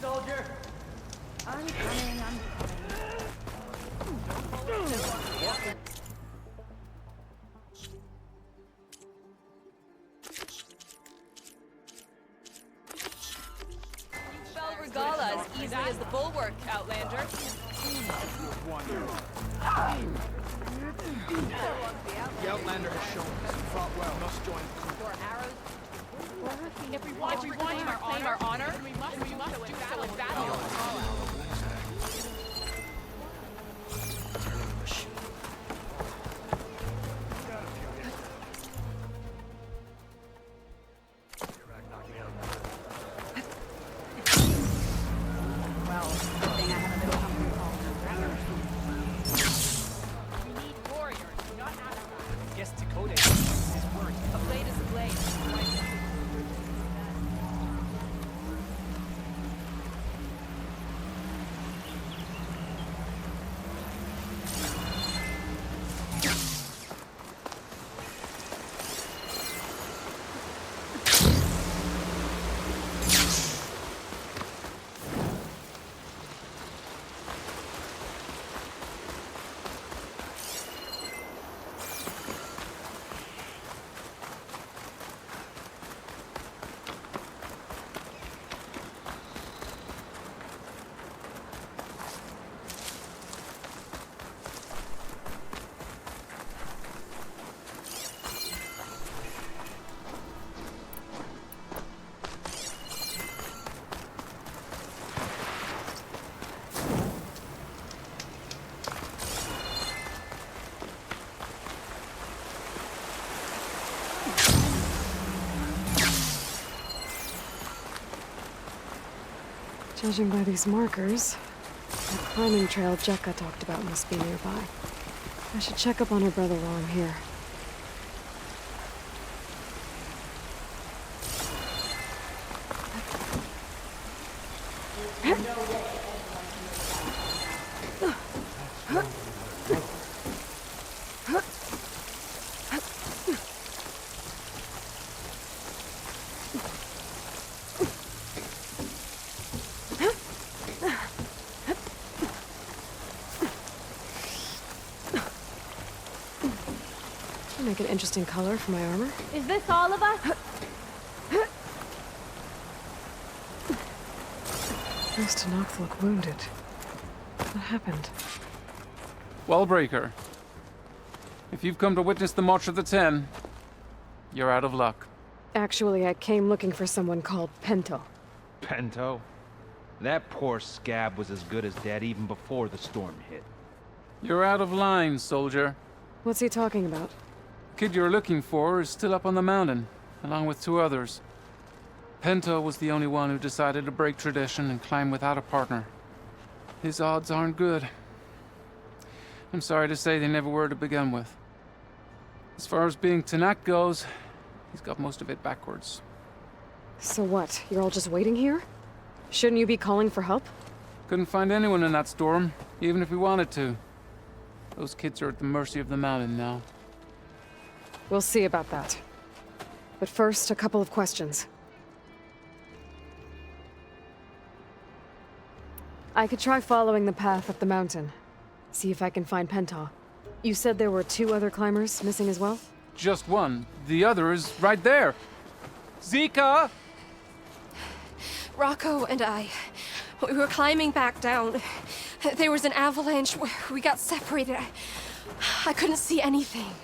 Soldier! I'm coming. You fell Regala as easily as the bulwark, Outlander. The Outlander has shown us he fought well. Must join the crew. Your arrows. If we want to reclaim our honor, we must do so in battle. Judging by these markers, the climbing trail Jekka talked about must be nearby. I should check up on her brother while I'm here. Make an interesting color for my armor. Is this all of us? Those Tanakh look wounded. What happened? Wellbreaker. If you've come to witness the March of the Ten, you're out of luck. Actually, I came looking for someone called Pento. Pento? That poor scab was as good as dead even before the storm hit. You're out of line, soldier. What's he talking about? The kid you're looking for is still up on the mountain, along with 2 others. Pento was the only one who decided to break tradition and climb without a partner. His odds aren't good. I'm sorry to say they never were to begin with. As far as being Tanakh goes, he's got most of it backwards. So what? You're all just waiting here? Shouldn't you be calling for help? Couldn't find anyone in that storm, even if we wanted to. Those kids are at the mercy of the mountain now. We'll see about that. But first, a couple of questions. I could try following the path up the mountain. See if I can find Pento. You said there were 2 other climbers missing as well? Just one. The other is right there. Zika! Rocco and I, we were climbing back down. There was an avalanche. We got separated. I couldn't see anything.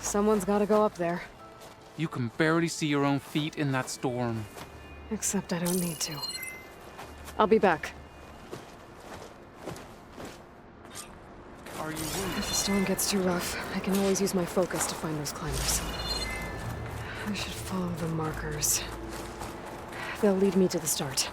Someone's gotta go up there. You can barely see your own feet in that storm. Except I don't need to. I'll be back. Are you wounded? If the storm gets too rough, I can always use my focus to find those climbers. I should follow the markers. They'll lead me to the start.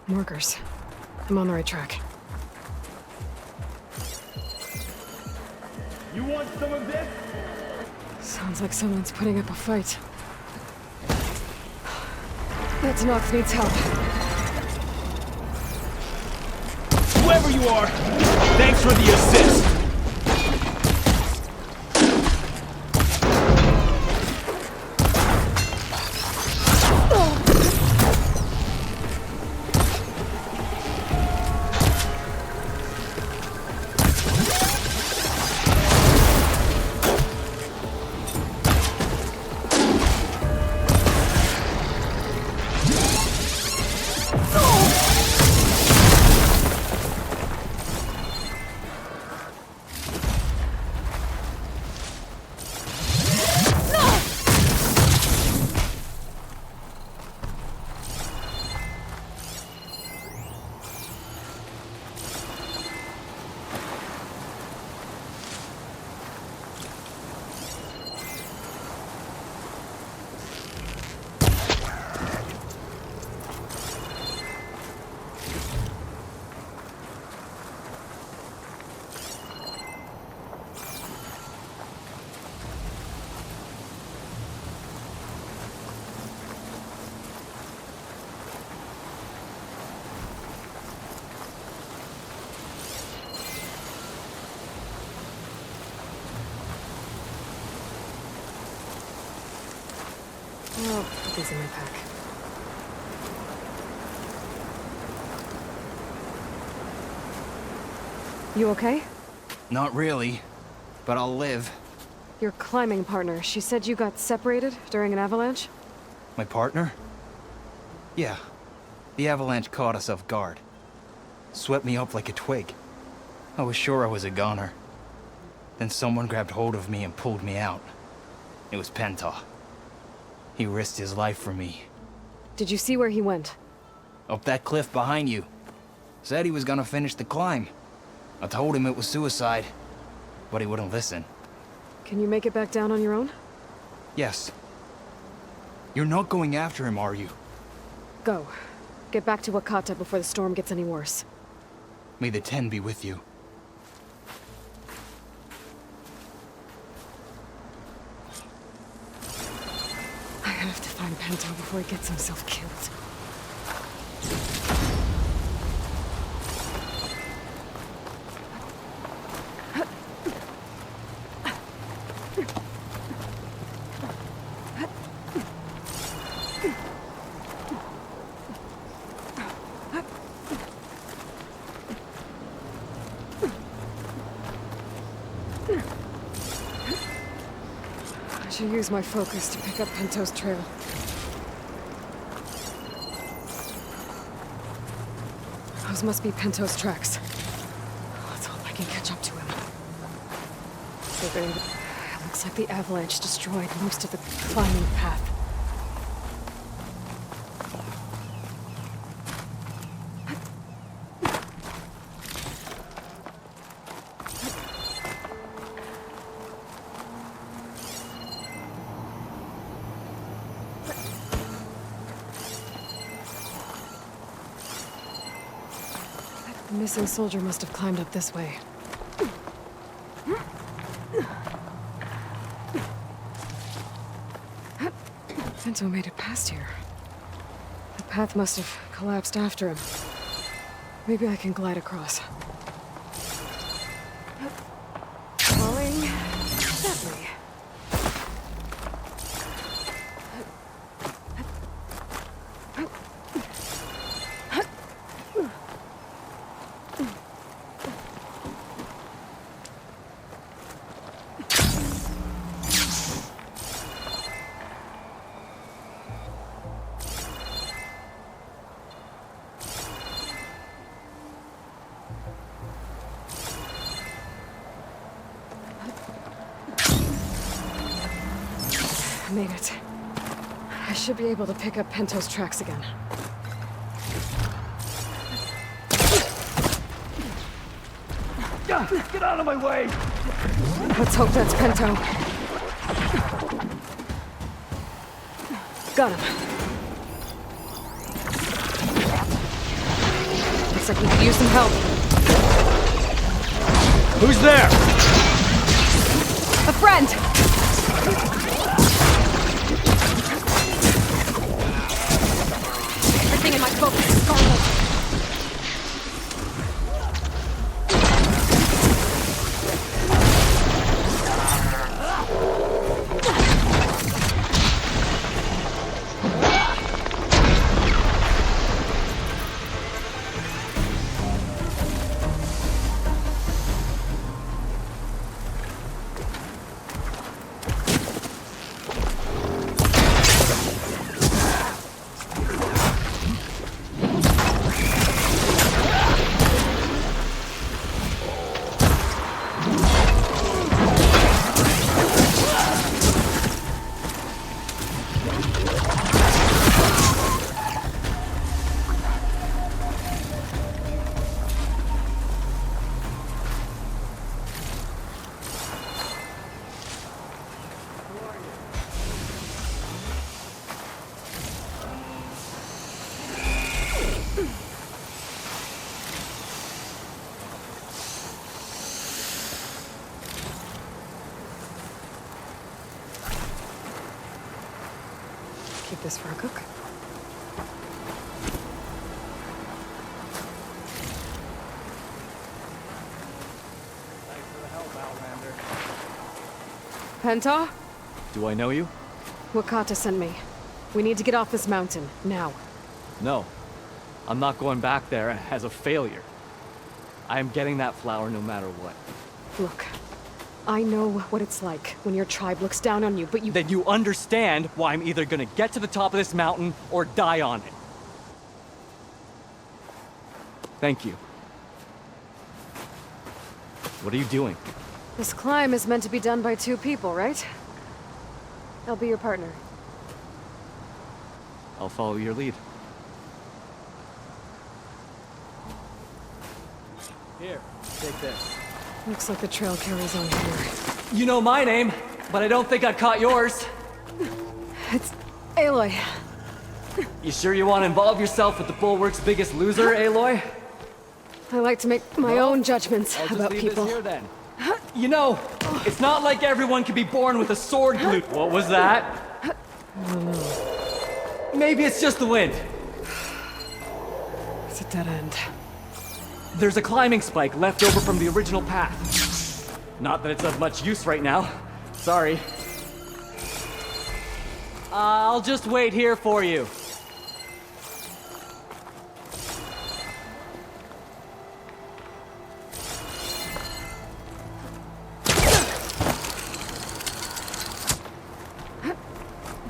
Markers. I'm on the right track. You want some of this? Sounds like someone's putting up a fight. That Nox needs help. Whoever you are, thanks for the assist. I'll put these in my pack. You okay? Not really, but I'll live. Your climbing partner, she said you got separated during an avalanche? My partner? Yeah. The avalanche caught us off guard. Swept me up like a twig. I was sure I was a goner. Then someone grabbed hold of me and pulled me out. It was Penta. He risked his life for me. Did you see where he went? Up that cliff behind you. Said he was gonna finish the climb. I told him it was suicide, but he wouldn't listen. Can you make it back down on your own? Yes. You're not going after him, are you? Go. Get back to Wakata before the storm gets any worse. May the Ten be with you. I have to find Pento before he gets himself killed. I should use my focus to pick up Pento's trail. Those must be Pento's tracks. Let's hope I can catch up to him. It looks like the avalanche destroyed most of the climbing path. The missing soldier must have climbed up this way. Pento made it past here. The path must have collapsed after him. Maybe I can glide across. Falling that way. Made it. I should be able to pick up Pento's tracks again. Get out of my way! Let's hope that's Pento. Got him. Looks like we could use some help. Who's there? A friend! Everything in my focus is garbled. Keep this for a cook. Thanks for the help, Outlander. Penta? Do I know you? Wakata sent me. We need to get off this mountain, now. No. I'm not going back there as a failure. I am getting that flower no matter what. Look, I know what it's like when your tribe looks down on you, but you— Then you understand why I'm either gonna get to the top of this mountain or die on it. Thank you. What are you doing? This climb is meant to be done by 2 people, right? I'll be your partner. I'll follow your lead. Here, take this. Looks like the trail carries on here. You know my name, but I don't think I caught yours. It's Aloy. You sure you want to involve yourself with the Bulwark's biggest loser, Aloy? I like to make my own judgments I'll just about leave people. this here then. You know, it's not like everyone can be born with a sword glued. What was that? Maybe it's just the wind. It's a dead end. There's a climbing spike left over from the original path. Not that it's of much use right now. Sorry. I'll just wait here for you.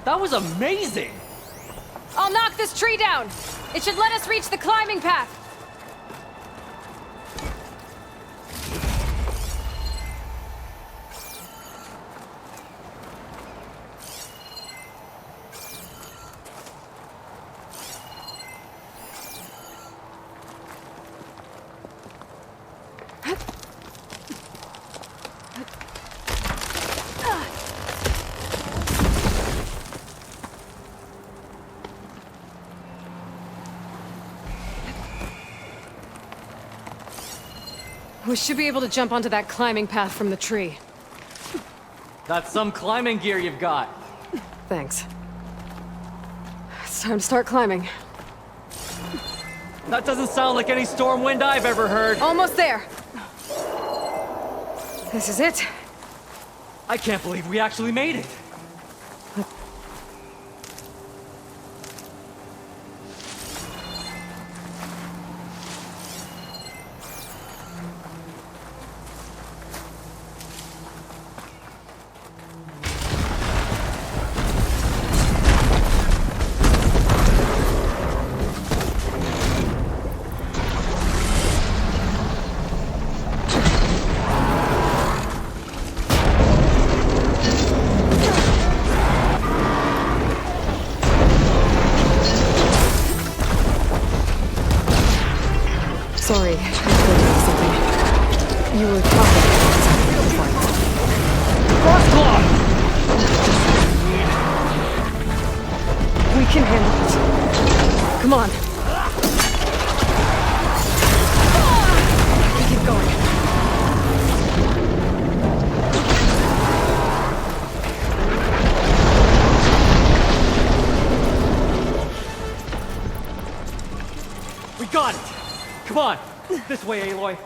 That was amazing! I'll knock this tree down! It should let us reach the climbing path! We should be able to jump onto that climbing path from the tree. That's some climbing gear you've got. Thanks. It's time to start climbing. That doesn't sound like any storm wind I've ever heard. Almost there! This is it. I can't believe we actually made it. Sorry, I told you something. You were talking about something before I left. We can handle it. Come on. We got it! Come on! This way, Aloy.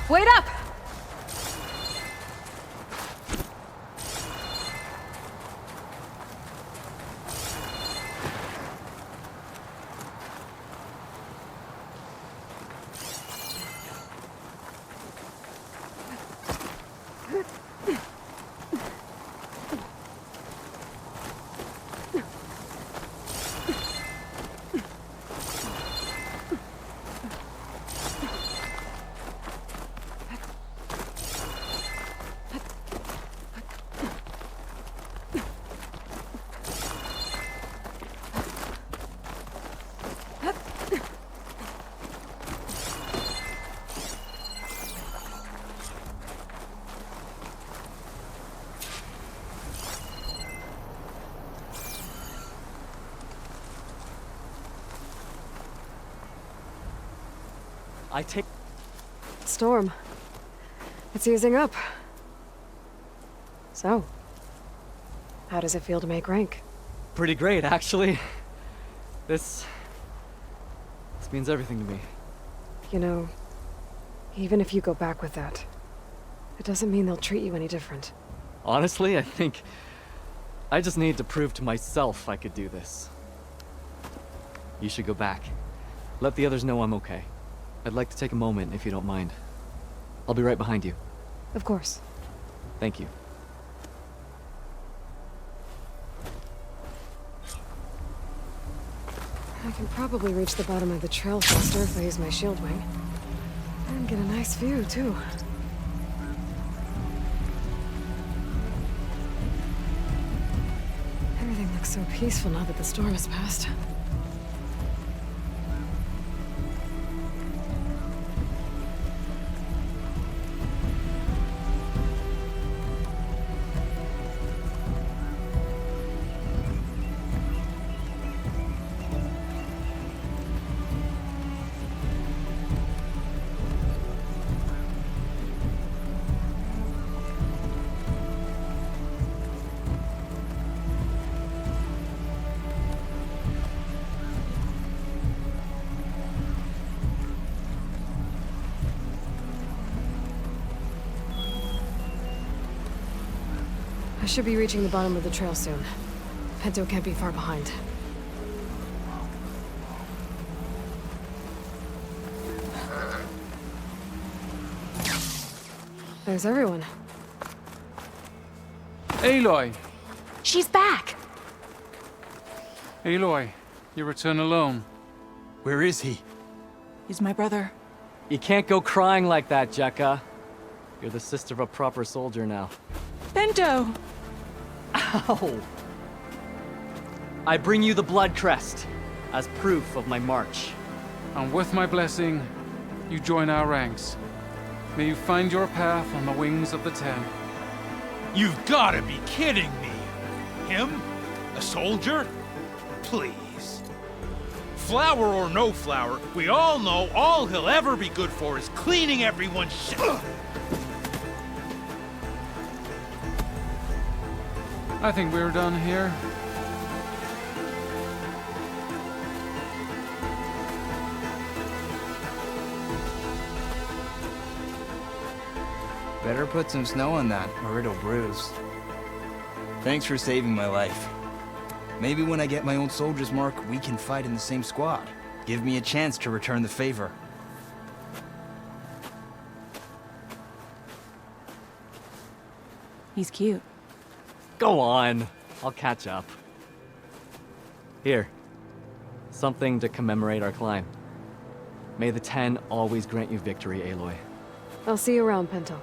Wait up! I take... Storm. It's easing up. So, how does it feel to make rank? Pretty great, actually. This means everything to me. You know, even if you go back with that, it doesn't mean they'll treat you any different. Honestly, I think I just need to prove to myself I could do this. You should go back. Let the others know I'm okay. I'd like to take a moment, if you don't mind. I'll be right behind you. Of course. Thank you. I can probably reach the bottom of the trail faster if I use my shield wing. And get a nice view, too. Everything looks so peaceful now that the storm has passed. I should be reaching the bottom of the trail soon. Pinto can't be far behind. There's everyone. Aloy! She's back! Aloy, you return alone. Where is he? He's my brother. You can't go crying like that, Jekka. You're the sister of a proper soldier now. Bento! Ow! I bring you the blood crest as proof of my march. And with my blessing, you join our ranks. May you find your path on the wings of the Ten. You've gotta be kidding me! Him? A soldier? Please. Flower or no flower, we all know all he'll ever be good for is cleaning everyone's shit. I think we're done here. Better put some snow on that, or it'll bruise. Thanks for saving my life. Maybe when I get my own soldier's mark, we can fight in the same squad. Give me a chance to return the favor. He's cute. Go on. I'll catch up. Here. Something to commemorate our climb. May the Ten always grant you victory, Aloy. I'll see you around, Pinto.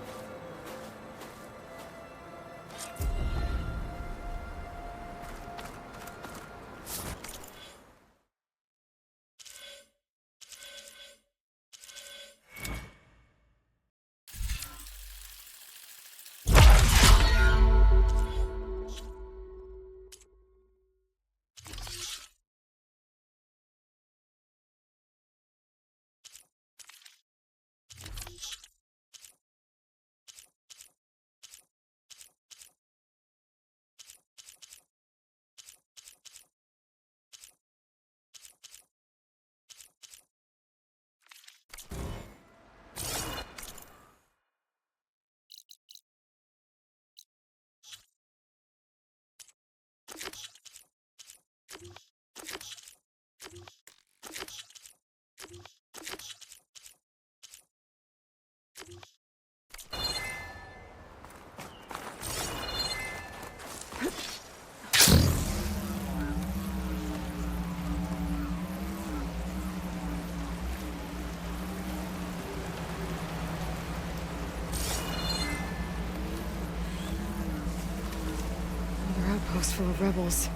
rebels.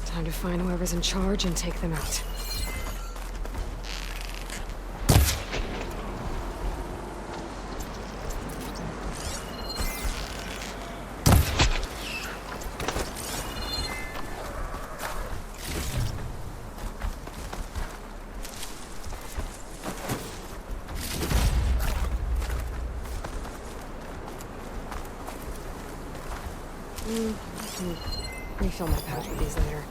Time to find whoever's in charge and take them out. Refill my pouch with these later.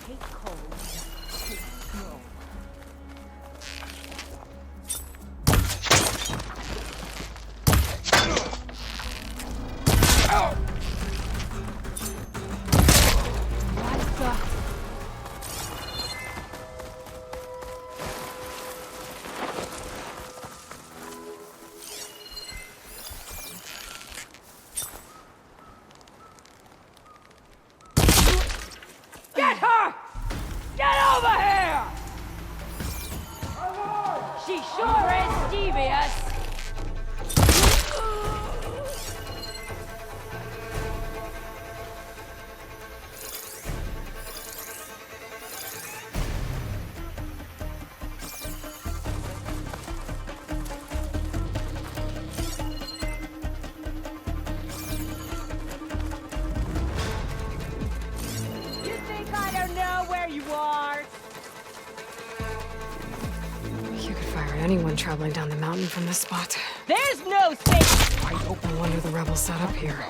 Take cold, take snow. Get her! Get over here! She sure is devious. You think I don't know where you are? You could fire at anyone traveling down the mountain from this spot. There's no safe. No wonder the rebels set up here.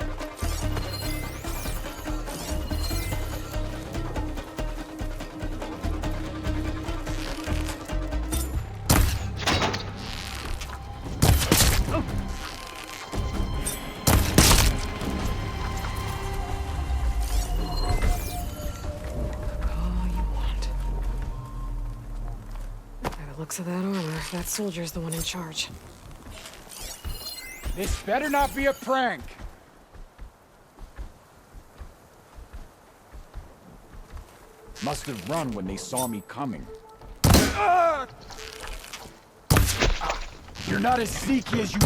All you want. By the looks of that armor, that soldier's the one in charge. This better not be a prank. Must have run when they saw me coming. You're not as sneaky as you...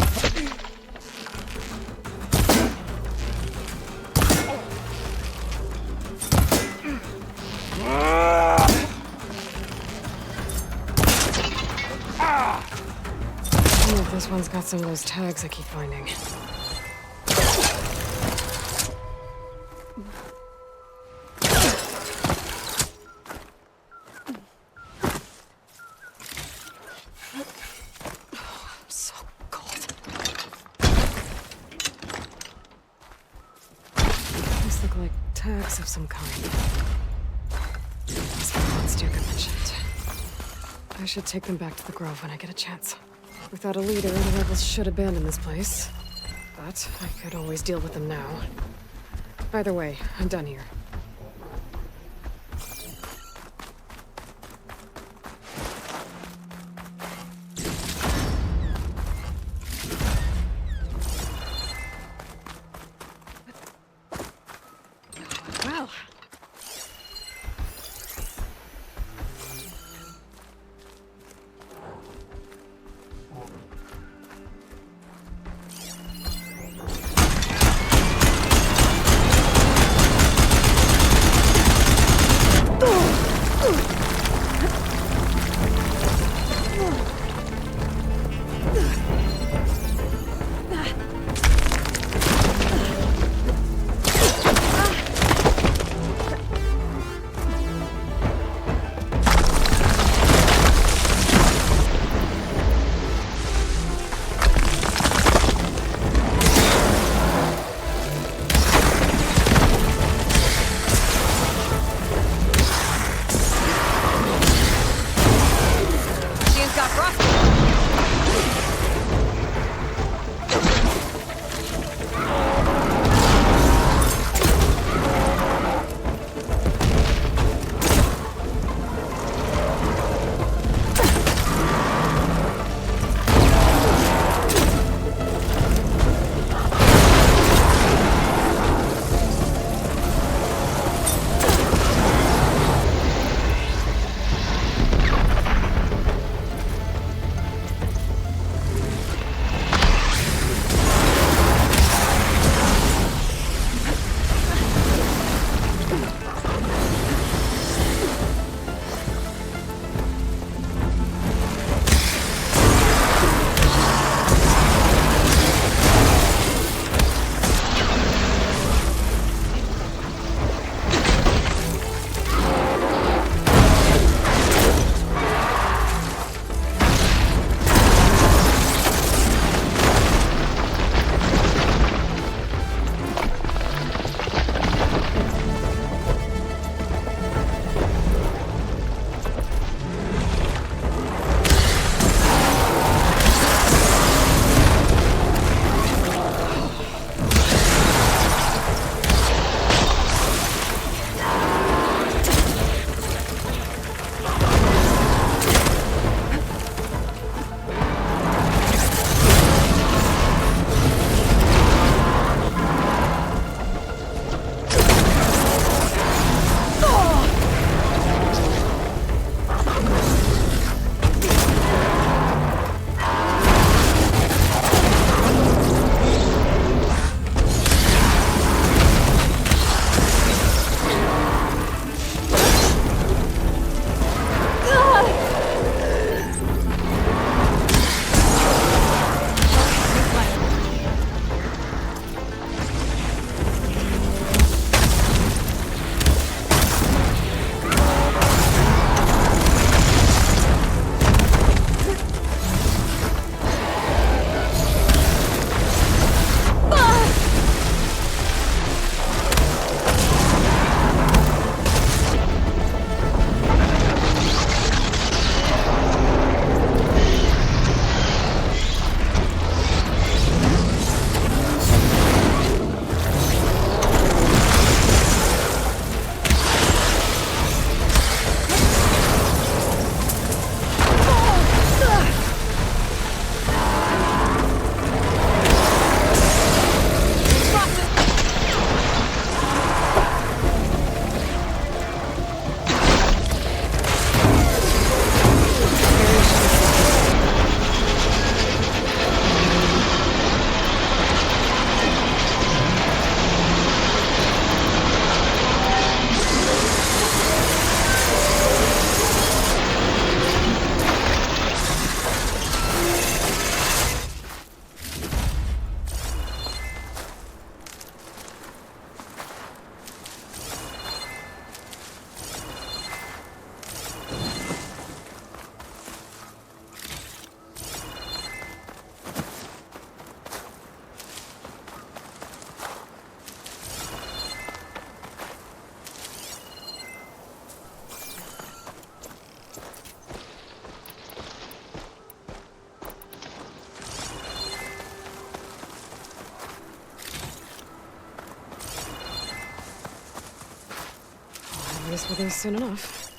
I wonder if this one's got some of those tags I keep finding. I'm so cold. These look like tags of some kind. Must be the ones Duke mentioned. I should take them back to the Grove when I get a chance. Without a leader, the rebels should abandon this place. But I could always deal with them now. Either way, I'm done here. Well. place for this soon enough.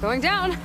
Going down!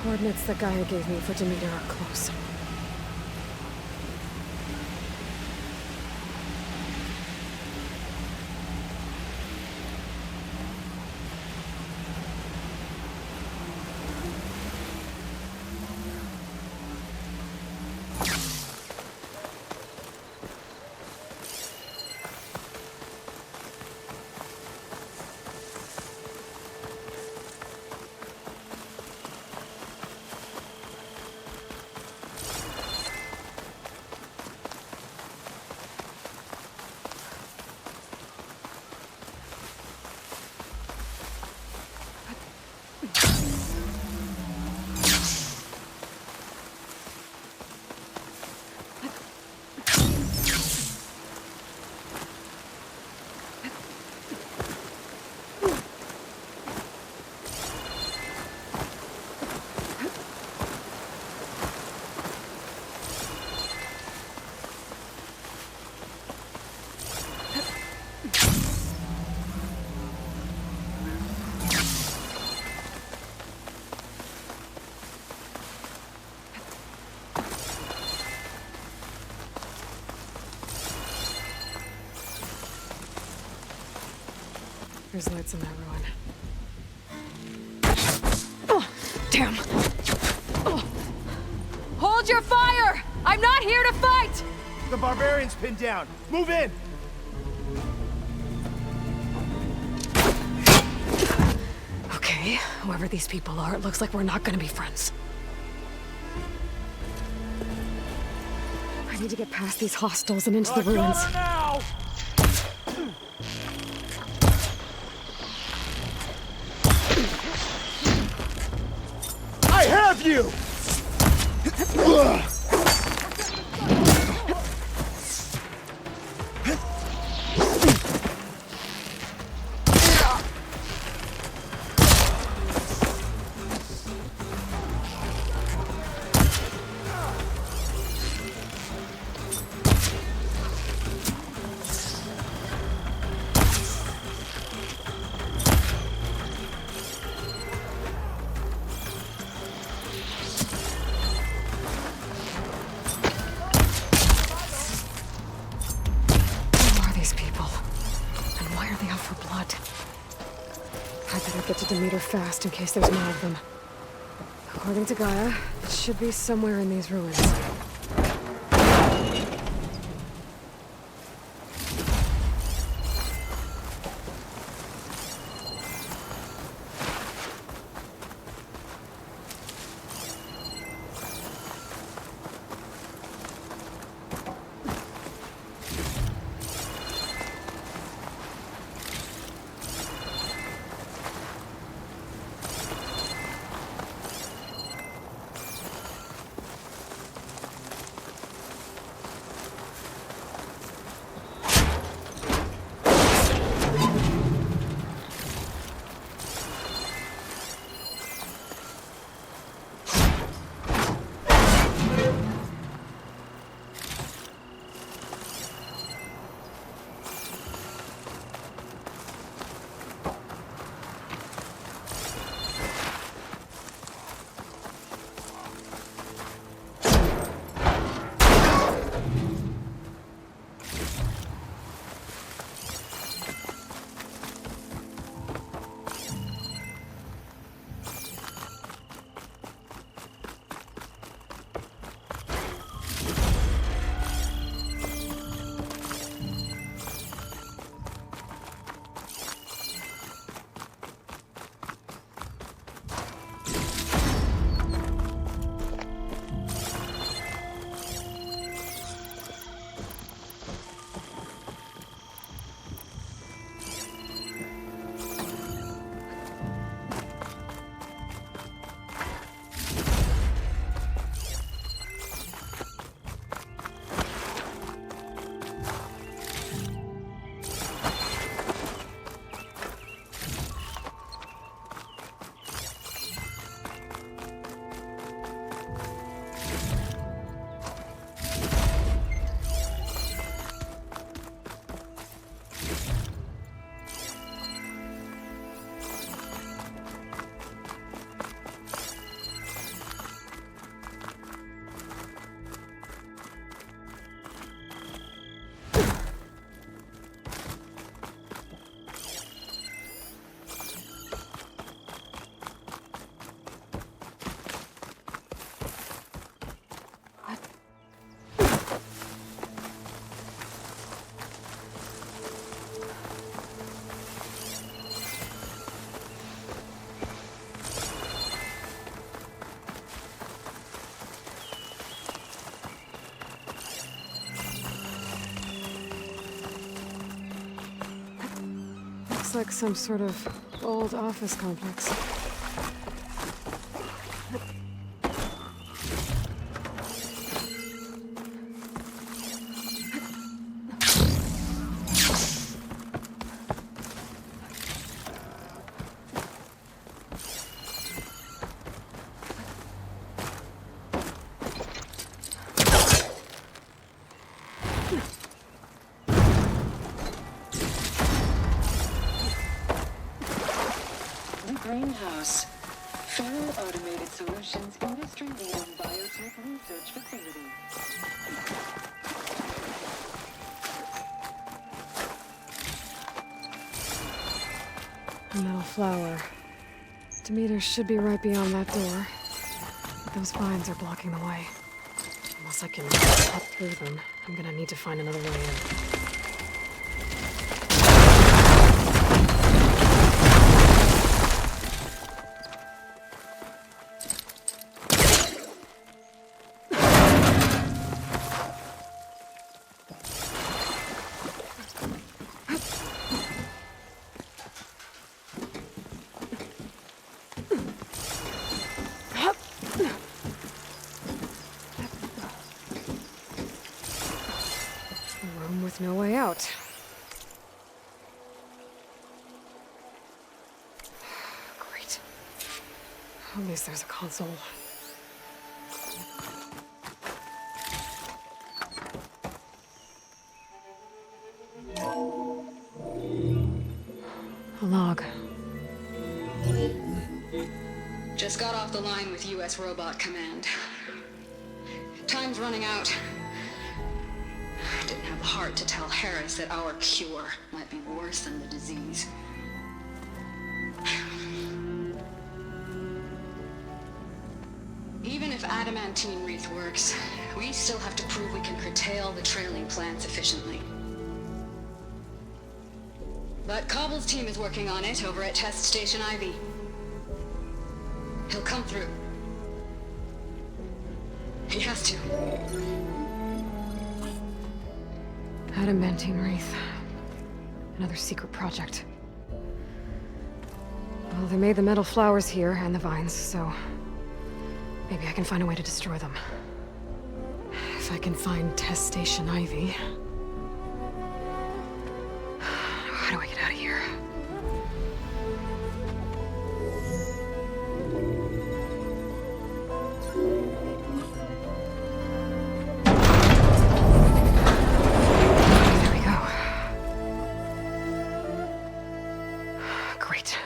Coordinates that Gaia gave me for Demeter are close. There's lights in that ruin. Oh, damn! Oh. Hold your fire! I'm not here to fight! The barbarian's pinned down. Move in! Okay, whoever these people are, it looks like we're not gonna be friends. I need to get past these hostels and into the ruins. Got her now! have you! Get to Demeter fast in case there's more of them. According to Gaia, it should be somewhere in these ruins. Looks like some sort of old office complex. Greenhouse. Federal Automated Solutions industry-leading biotech research facility. A metal flower. Demeter should be right beyond that door. But those vines are blocking the way. Unless I can cut through them, I'm gonna need to find another way in. At least there's a console. A log. Just got off the line with U.S. Robot Command. Time's running out. Didn't have the heart to tell Harris that our cure might be worse than the disease. Even if adamantine wreath works, we still have to prove we can curtail the trailing plants efficiently. But Cobble's team is working on it over at Test Station Ivy. He'll come through. He has to. Adamantine wreath. Another secret project. Well, they made the metal flowers here and the vines, so maybe I can find a way to destroy them. If I can find Test Station Ivy. How do I get out of here? There we go. Great.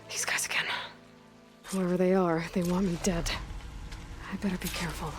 These guys again. Whoever they are, they want me dead. I better be careful.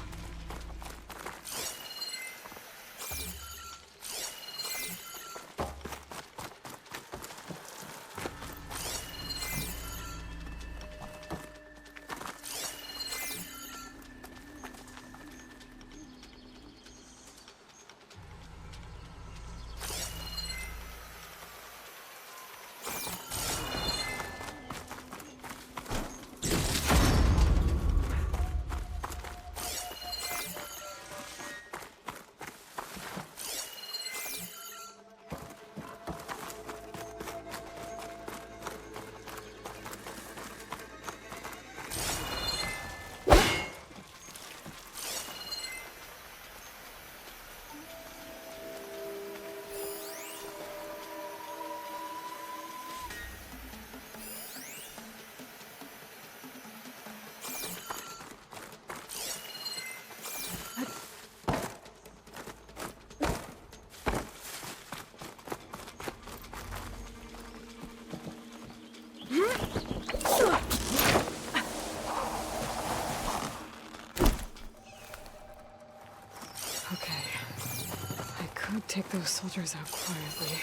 Take those soldiers out quietly.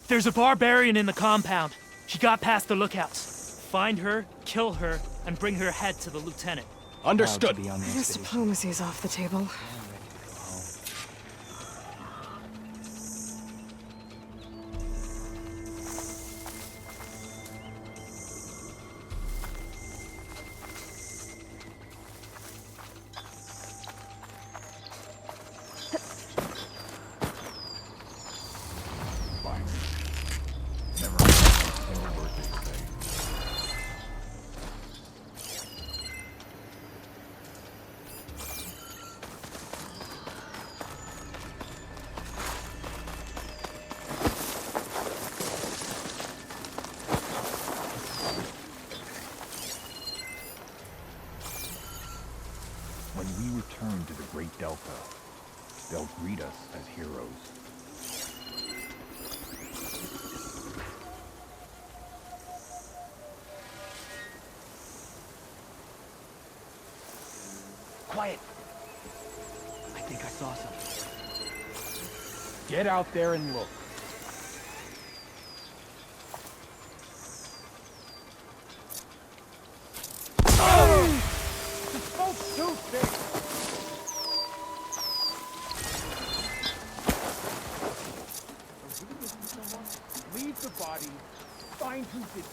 There's a barbarian in the compound. She got past the lookouts. Find her, kill her, and bring her head to the lieutenant. Understood. I guess diplomacy's off the table. When we return to the Great Delta, they'll greet us as heroes. Quiet! I think I saw something. Get out there and look. Too thick! Leave the body. Find who did this.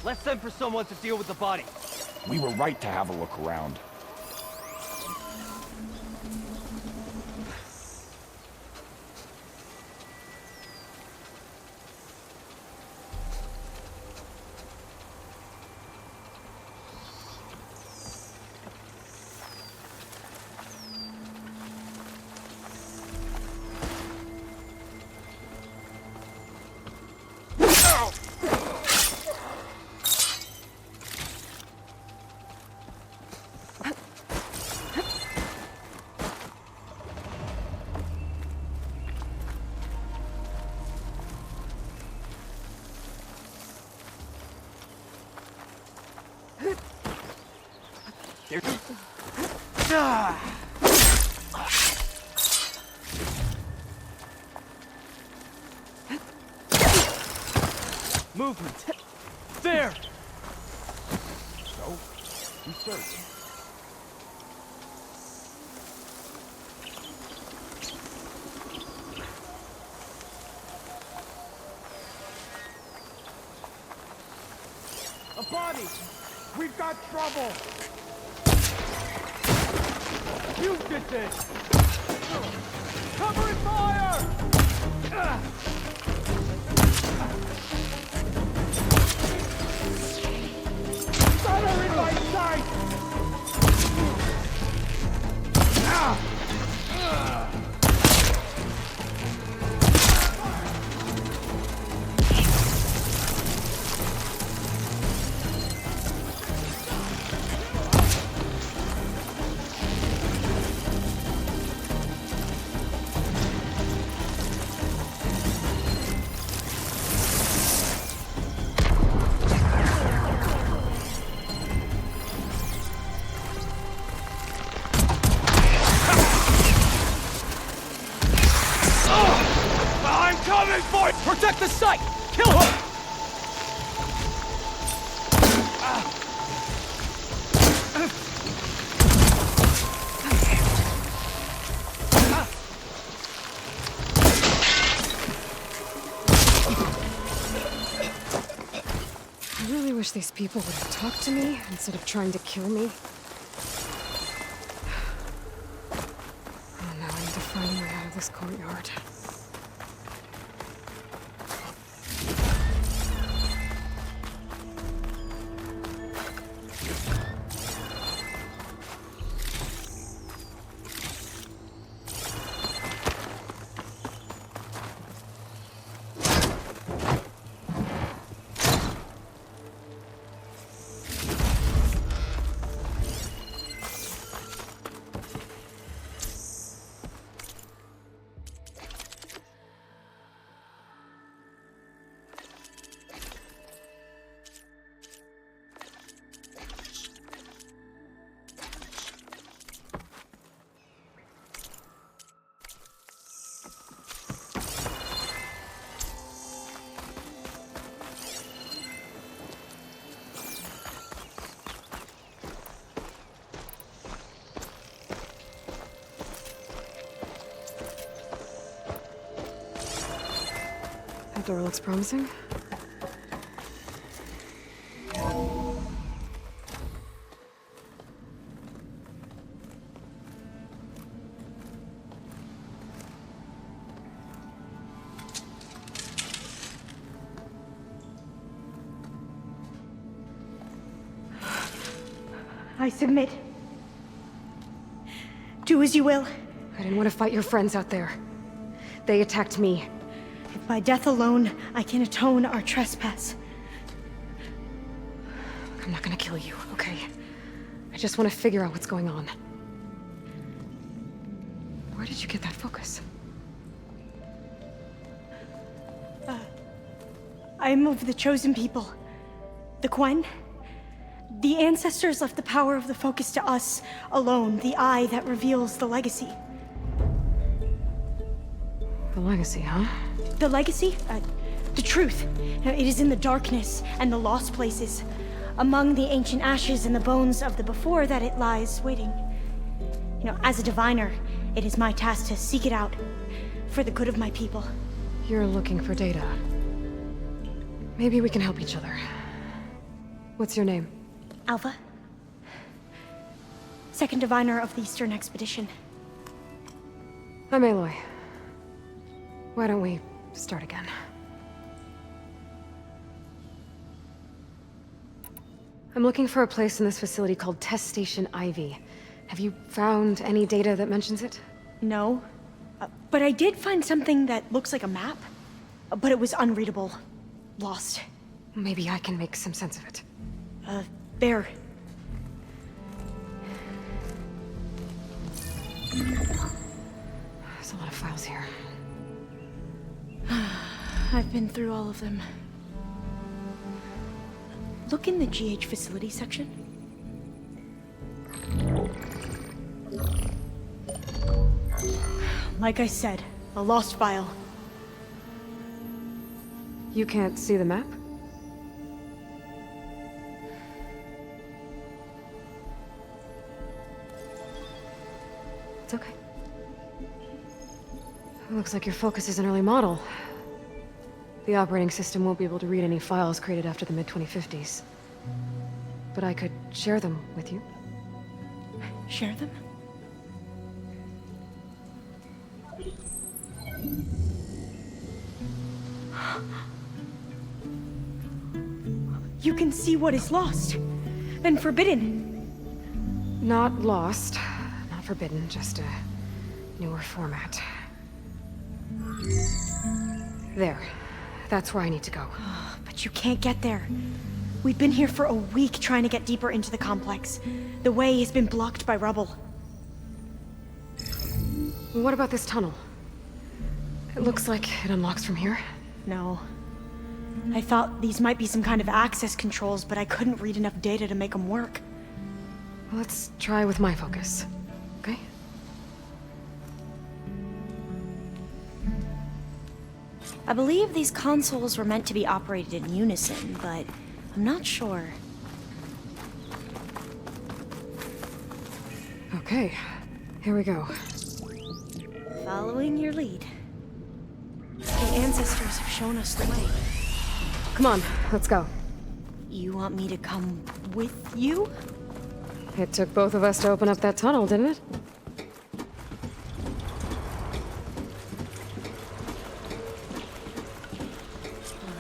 Let's send for someone to deal with the body. We were right to have a look around. Movement. There! So, we search. A body! We've got trouble! You did this! Covering fire! Fire in my sight! Protect the site! Kill her! I really wish these people would have talked to me instead of trying to kill me. Oh, now I need to find a way out of this courtyard. That door looks promising. I submit. Do as you will. I didn't want to fight your friends out there. They attacked me. If by death alone I can atone our trespass. I'm not gonna kill you, okay? I just want to figure out what's going on. Where did you get that focus? I am of the chosen people. The Quen. The ancestors left the power of the focus to us alone, the eye that reveals the legacy. The legacy, huh? The legacy? The truth. It is in the darkness and the lost places, among the ancient ashes and the bones of the before that it lies waiting. As a diviner, it is my task to seek it out for the good of my people. You're looking for data. Maybe we can help each other. What's your name? Alva. Second diviner of the Eastern Expedition. I'm Aloy. Why don't we start again? I'm looking for a place in this facility called Test Station Ivy. Have you found any data that mentions it? No. But I did find something that looks like a map. But it was unreadable. Lost. Maybe I can make some sense of it. There. There's a lot of files here. I've been through all of them. Look in the GH facility section. Like I said, a lost file. You can't see the map? It's okay. Looks like your focus is an early model. The operating system won't be able to read any files created after the mid-2050s. But I could share them with you. Share them? You can see what is lost and forbidden. Not lost, not forbidden, just a newer format. There. That's where I need to go. But you can't get there. We've been here for a week trying to get deeper into the complex. The way has been blocked by rubble. What about this tunnel? It looks like it unlocks from here. No. I thought these might be some kind of access controls, but I couldn't read enough data to make them work. Let's try with my focus, okay? I believe these consoles were meant to be operated in unison, but I'm not sure. Okay, here we go. Following your lead. The ancestors have shown us the way. Come on, let's go. You want me to come with you? It took both of us to open up that tunnel, didn't it?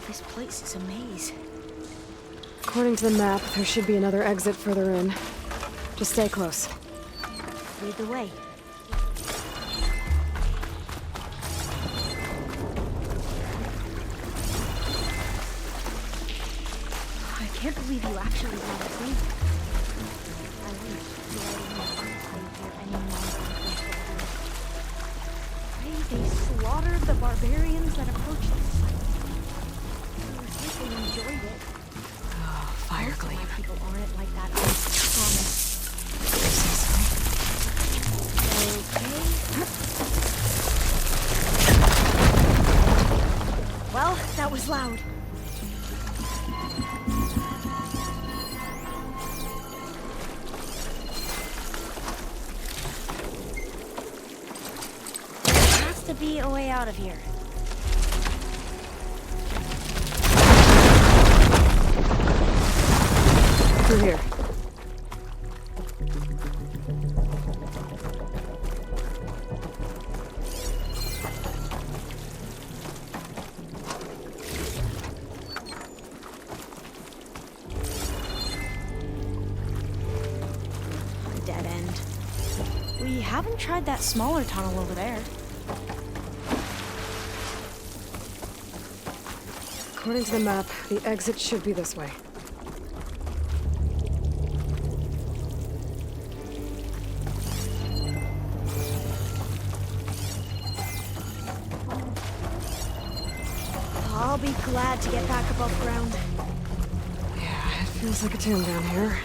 This place is a maze. According to the map, there should be another exit further in. Just stay close. Lead the way. I can't believe you actually want to see. I wish you any more. They slaughtered the barbarians that approached this site. They enjoyed it. Oh, fire gleam. People aren't like that, I promise. Okay. Well, that was loud. There has to be a way out of here. Through here. Dead end. We haven't tried that smaller tunnel over there. According to the map, the exit should be this way. I'll be glad to get back above ground. Yeah, it feels like a tomb down here.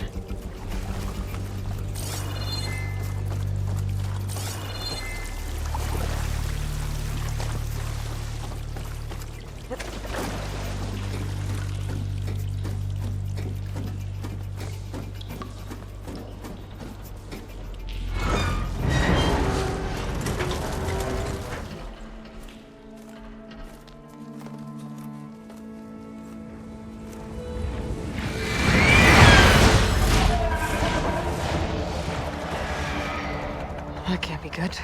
That can't be good.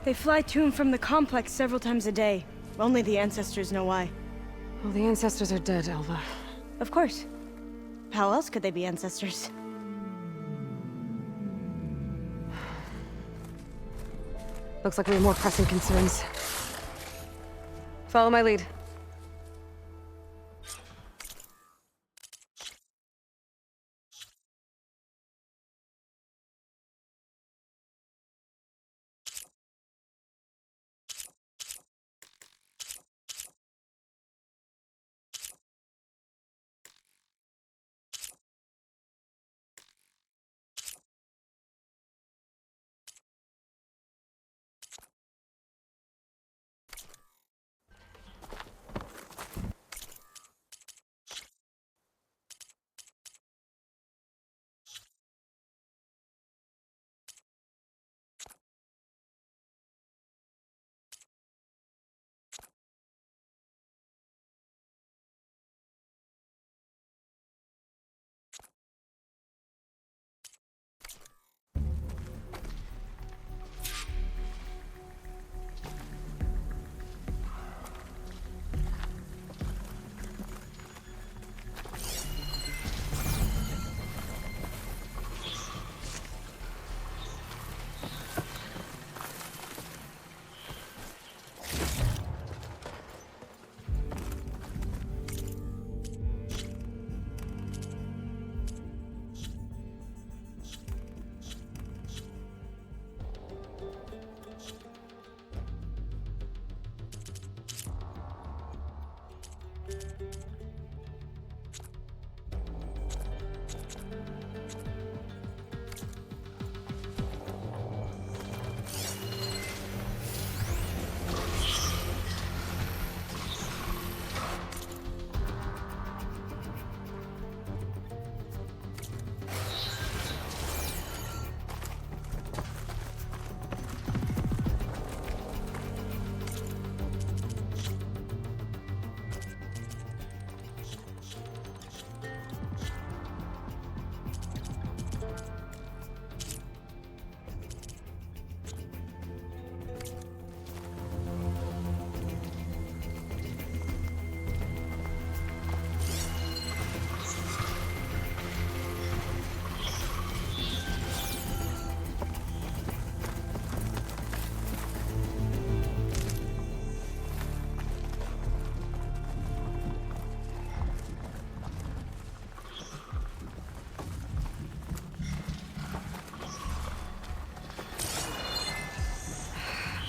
They fly to and from the complex several times a day. Only the ancestors know why. Well, the ancestors are dead, Alva. Of course. How else could they be ancestors? Looks like we have more pressing concerns. Follow my lead.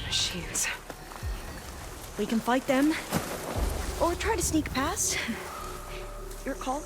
Machines. We can fight them, or try to sneak past. Your call.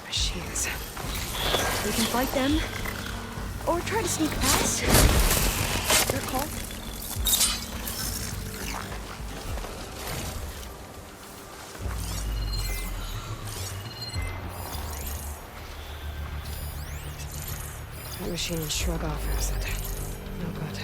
Machines. We can fight them, or try to sneak past. Your call. That machine will shrug off acid. No good.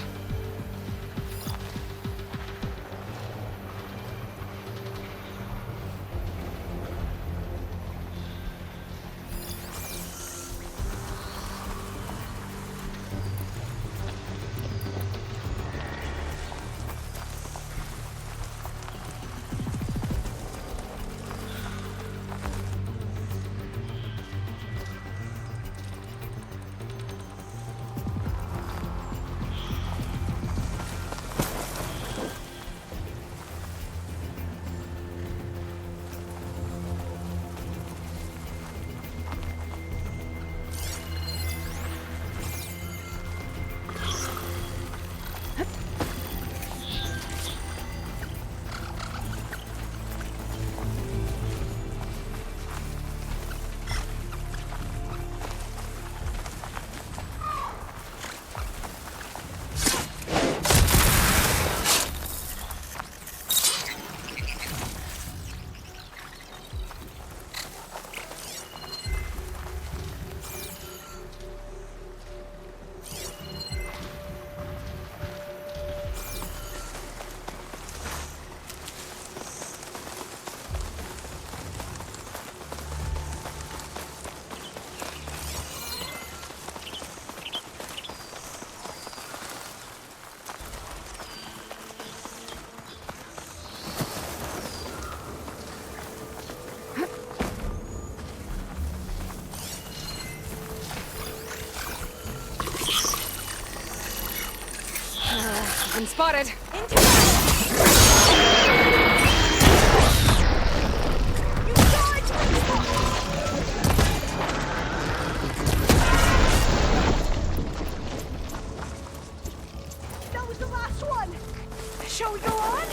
Been spotted. Into battle! You saw it! That was the last one! Shall we go on?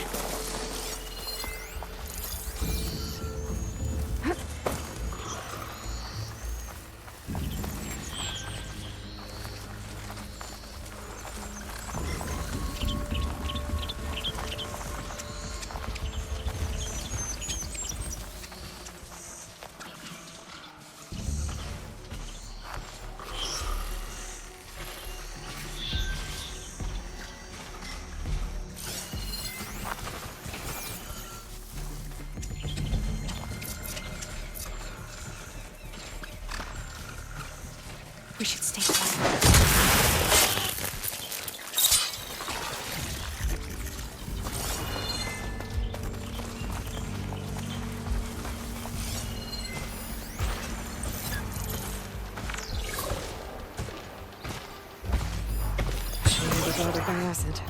We should stay quiet. Shouldn't be bothered by acid.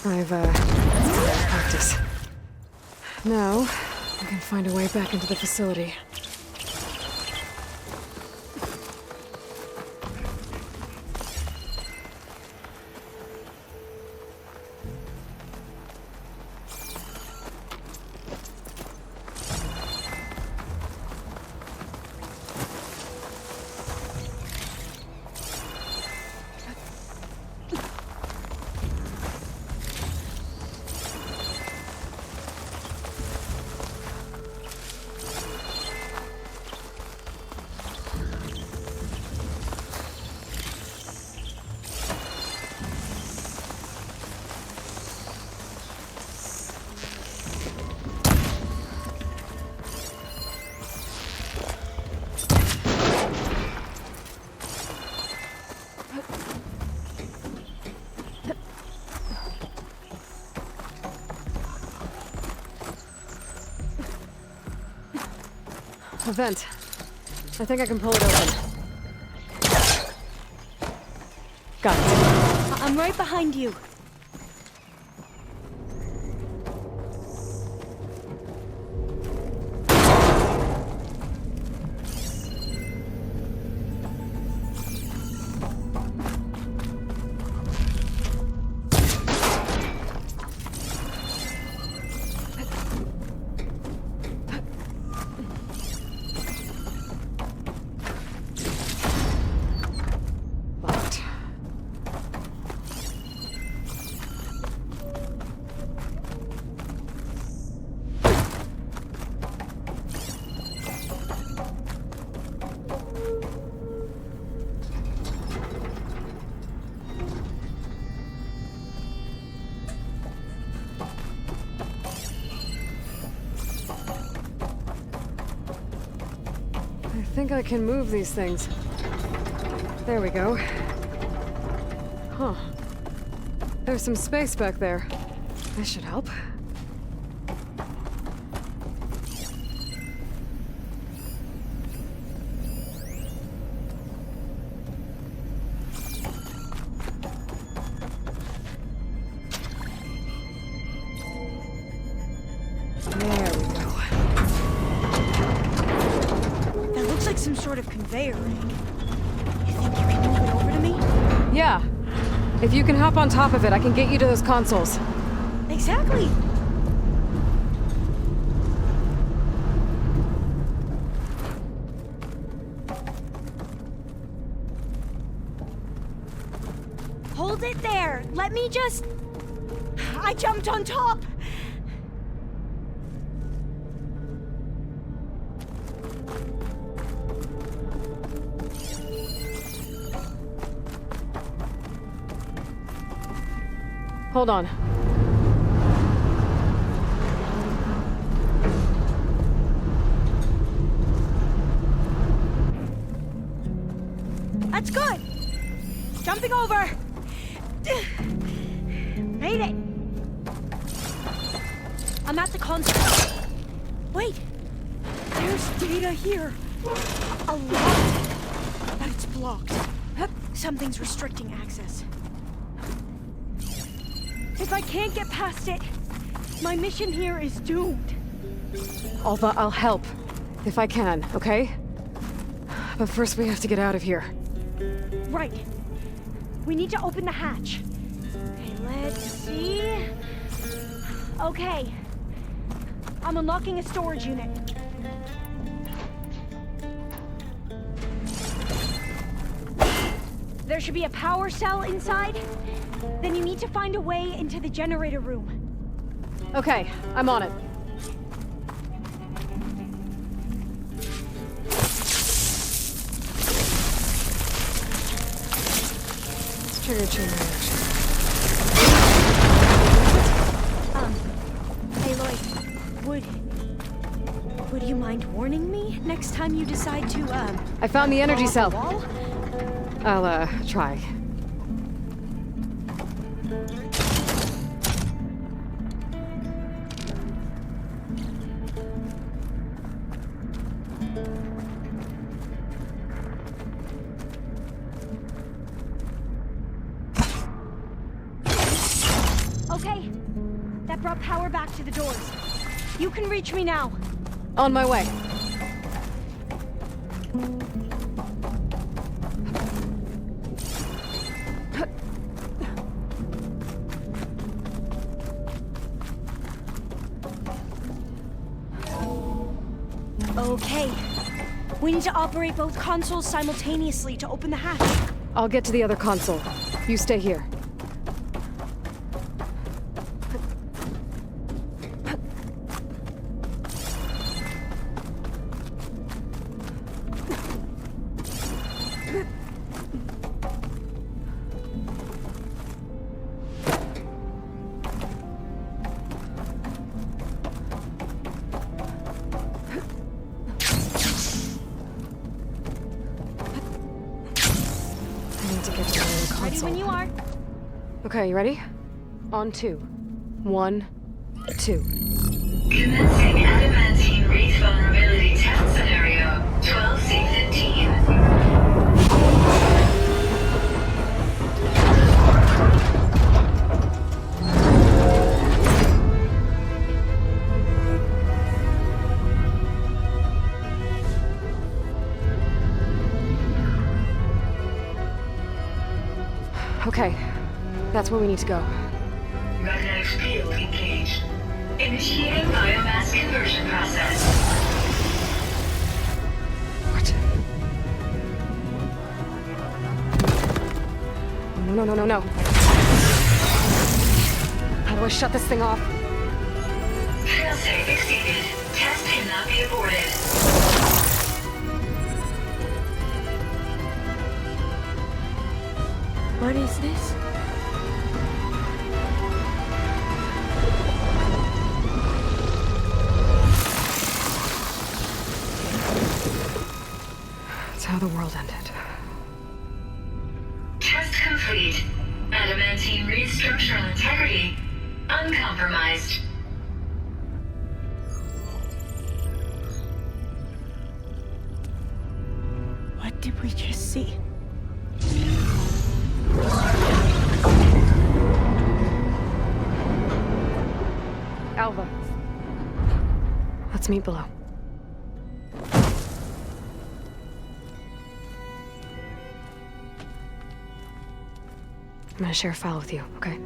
I've practice. Now, I can find a way back into the facility. A vent. I think I can pull it open. Got it. I'm right behind you. I think I can move these things. There we go. Huh. There's some space back there. This should help. Some sort of conveyor rig. You think you can move it over to me? Yeah. If you can hop on top of it, I can get you to those consoles. Exactly. Hold it there. Let me just... I jumped on top. Hold on. That's good. Jumping over. Made it. I'm at the console. Wait. There's data here. A lot. But it's blocked. Something's restricting access. If I can't get past it, my mission here is doomed. Alva, I'll help. If I can, okay? But first we have to get out of here. Right. We need to open the hatch. Okay, let's see. Okay. I'm unlocking a storage unit. There should be a power cell inside. Then you need to find a way into the generator room. Okay, I'm on it. Trigger chain reaction. Hey Lloyd, would you mind warning me next time you decide to, I found the energy cell. Wall? I'll, try. Okay, that brought power back to the doors. You can reach me now. On my way. Okay. We need to operate both consoles simultaneously to open the hatch. I'll get to the other console. You stay here. Ready when you are. Okay, you ready? On 2. 1, 2. Commencing adamantine wraith vulnerability test scenario 12C15. Okay, that's where we need to go. Magnetic field engaged. Initiating biomass conversion process. What? No. How do I shut this thing off? Failsafe exceeded. Test cannot be aborted. What is this? It's how the world ended. Test complete. adamantine reed structural integrity uncompromised. What did we just see? Alva. Let's meet below. I'm gonna share a file with you, okay?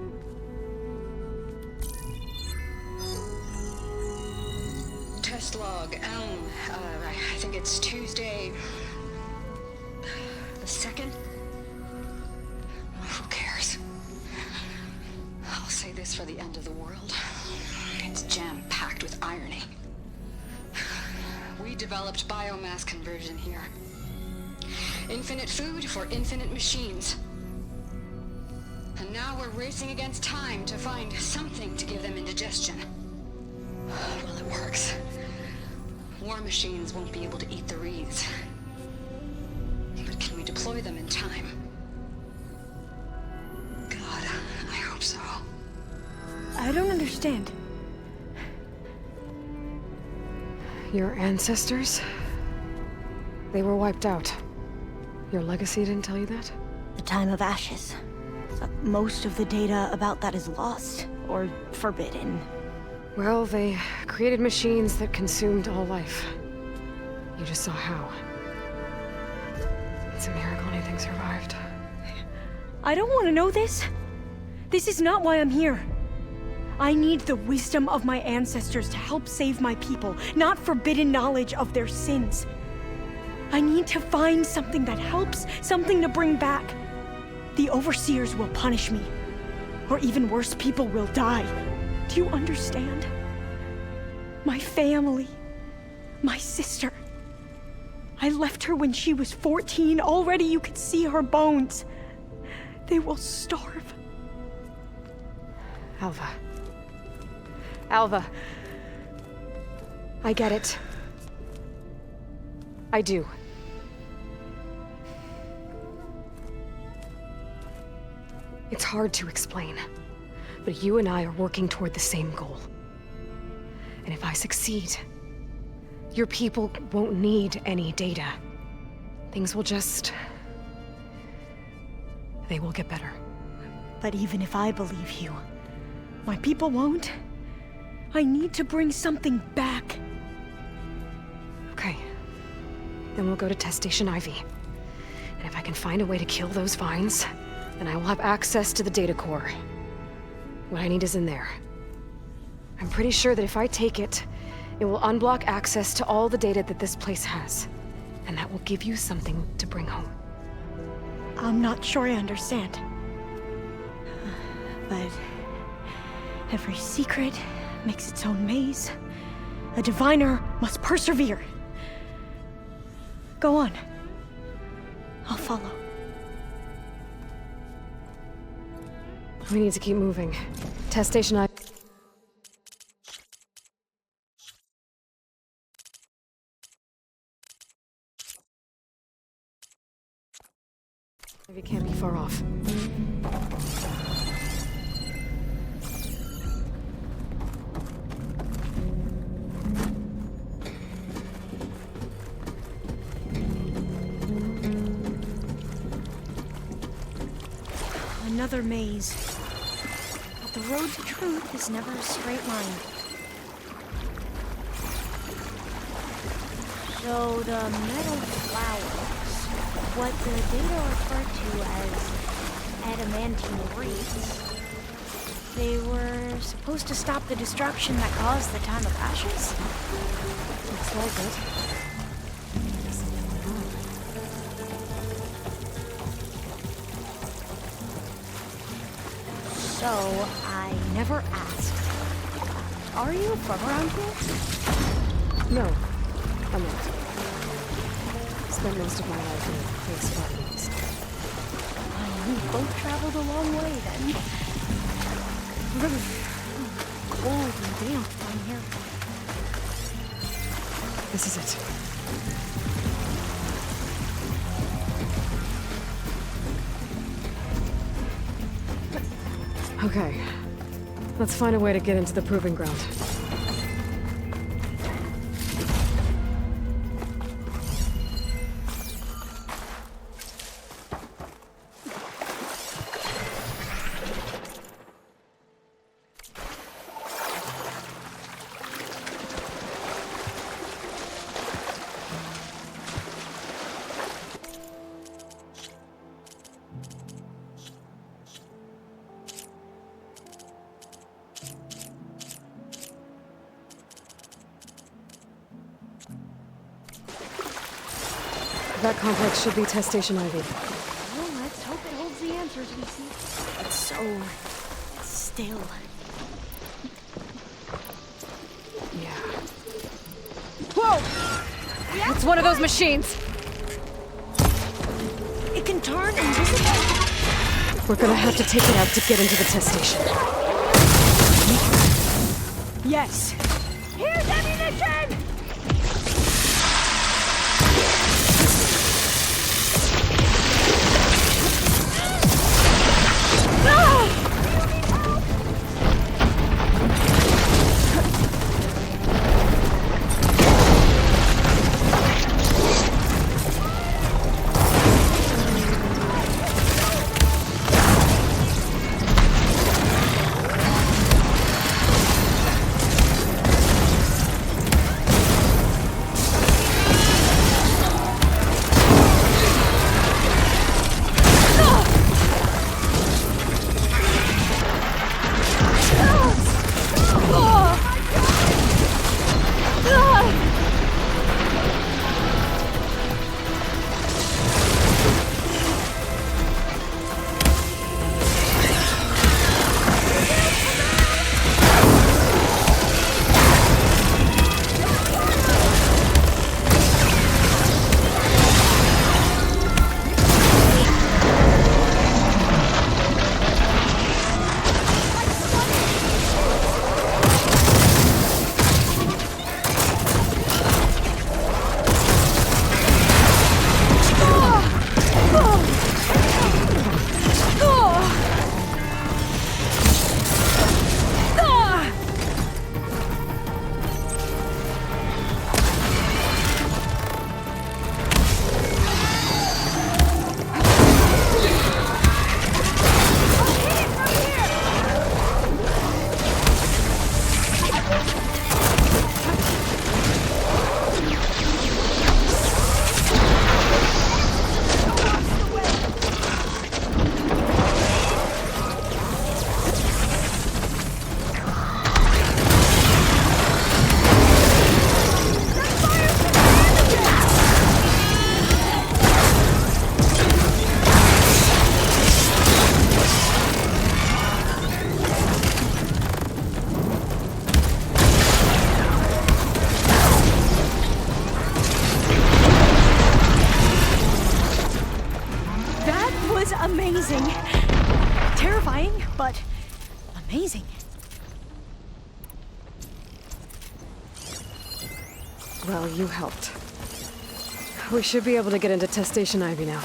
Test log, I think it's Tuesday the 2nd? Who cares? I'll say this for the end of the world. It's jam-packed with irony. We developed biomass conversion here. Infinite food for infinite machines. And now we're racing against time to find something to give them indigestion. Well, it works. War machines won't be able to eat the reeds. But can we deploy them in time? God, I hope so. I don't understand. Your ancestors? They were wiped out. Your legacy didn't tell you that? The time of ashes. Most of the data about that is lost or forbidden. Well, they created machines that consumed all life. You just saw how. It's a miracle anything survived. I don't want to know this. This is not why I'm here. I need the wisdom of my ancestors to help save my people, not forbidden knowledge of their sins. I need to find something that helps, something to bring back. The overseers will punish me. Or even worse, people will die. Do you understand? My family. My sister. I left her when she was 14. Already you could see her bones. They will starve. Alva. Alva. I get it. I do. It's hard to explain, but you and I are working toward the same goal. And if I succeed, your people won't need any data. Things will just... they will get better. But even if I believe you, my people won't. I need to bring something back. Okay. Then we'll go to Test Station Ivy. And if I can find a way to kill those vines, then I will have access to the data core. What I need is in there. I'm pretty sure that if I take it, it will unblock access to all the data that this place has. And that will give you something to bring home. I'm not sure I understand. But every secret makes its own maze. A diviner must persevere. Go on. I'll follow. We need to keep moving. Test Station Ivy. Ivy can't be far off. Another maze. But the road to truth is never a straight line. So the metal flowers, what the data refer to as adamantine reeds, they were supposed to stop the destruction that caused the time of ashes? Looks like it. So, I never asked. Are you from around here? No, I'm not. Spent most of my life in place farms. We both traveled a long way then. Really cold and damp down here. This is it. Okay. Let's find a way to get into the proving ground. That complex should be test station Ivy. Well, let's hope it holds the answers we see. It's so still. Yeah. Whoa! It's one of those machines! It can turn invisible? We're gonna have to take it out to get into the test station. Yes. Here's ammunition! Amazing. Terrifying, but amazing. Well, you helped. We should be able to get into test station Ivy now.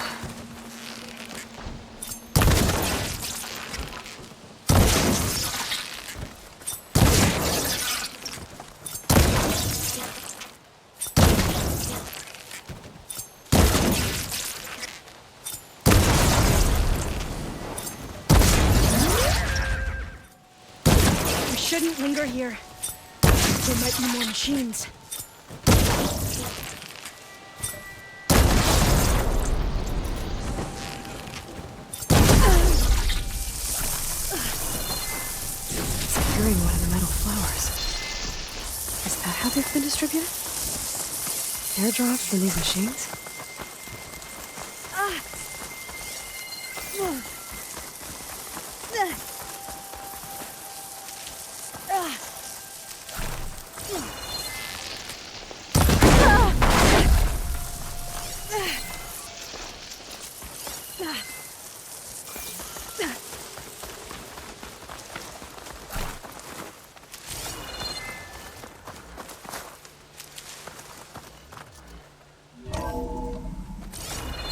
Shouldn't linger here. There might be more machines. Securing one of the metal flowers. Is that how they've been distributed? Airdrops from these machines?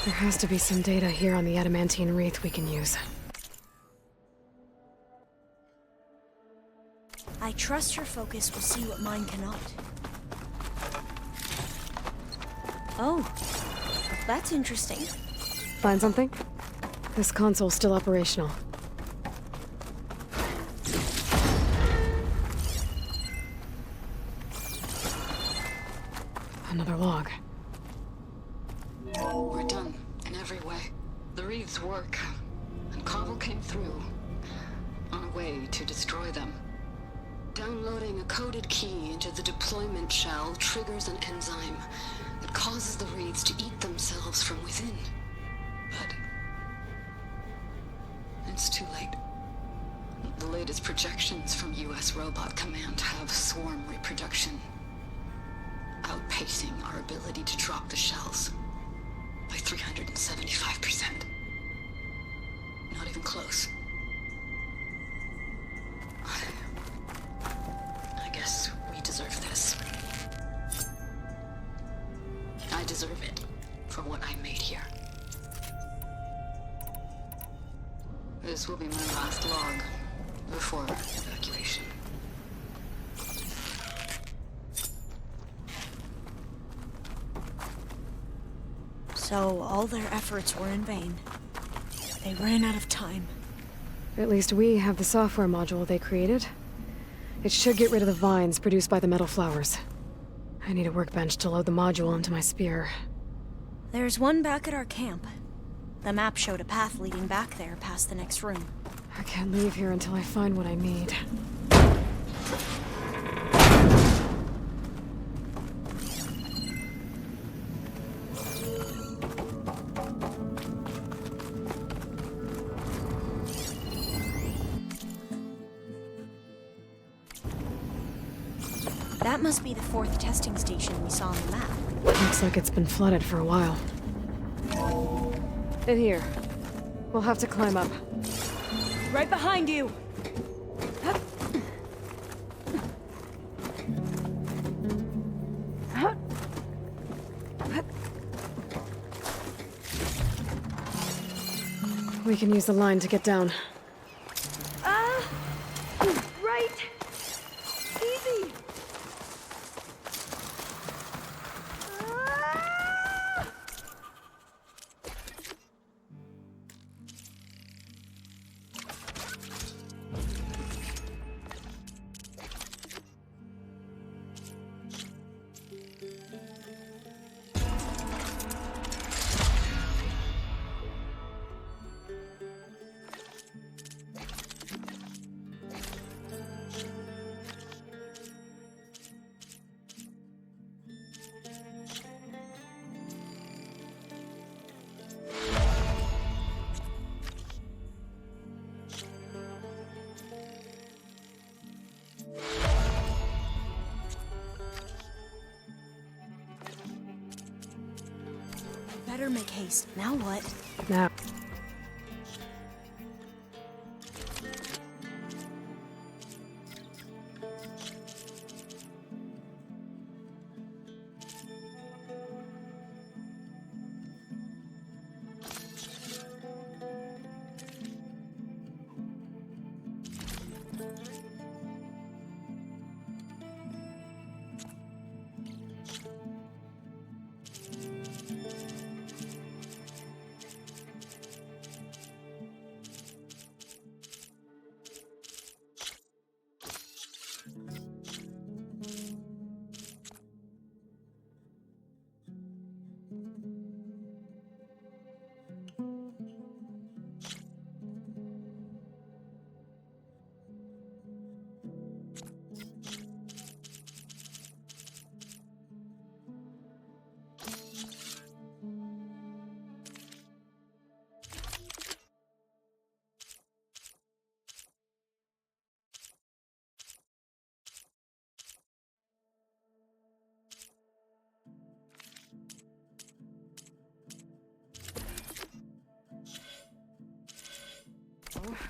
There has to be some data here on the adamantine wreath we can use. I trust your focus will see what mine cannot. Oh, that's interesting. Find something? This console's still operational. Another log. We're done, in every way. The Reeves work, and Cobble came through, on a way to destroy them. Downloading a coded key into the deployment shell triggers an enzyme that causes the Reeves to eat themselves from within. But it's too late. The latest projections from US Robot Command have swarm reproduction, outpacing our ability to drop the shells by 375%. Not even close. I guess we deserve this. I deserve it for what I made here. This will be my last log before evacuation. So all their efforts were in vain. They ran out of time. At least we have the software module they created. It should get rid of the vines produced by the metal flowers. I need a workbench to load the module into my spear. There's one back at our camp. The map showed a path leading back there past the next room. I can't leave here until I find what I need. That must be the 4th testing station we saw on the map. Looks like it's been flooded for a while. In here. We'll have to climb up. Right behind you! We can use the line to get down. Right! Easy! Better make haste. Now what? Now.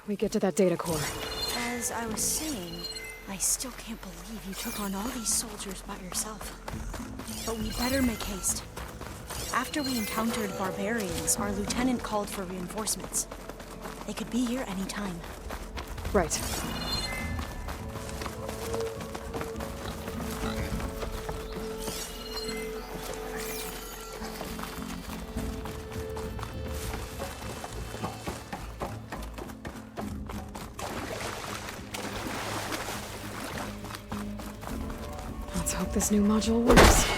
We get to that data core. As I was saying, I still can't believe you took on all these soldiers by yourself. But we better make haste. After we encountered barbarians, our lieutenant called for reinforcements. They could be here any time. Right. hope this new module works.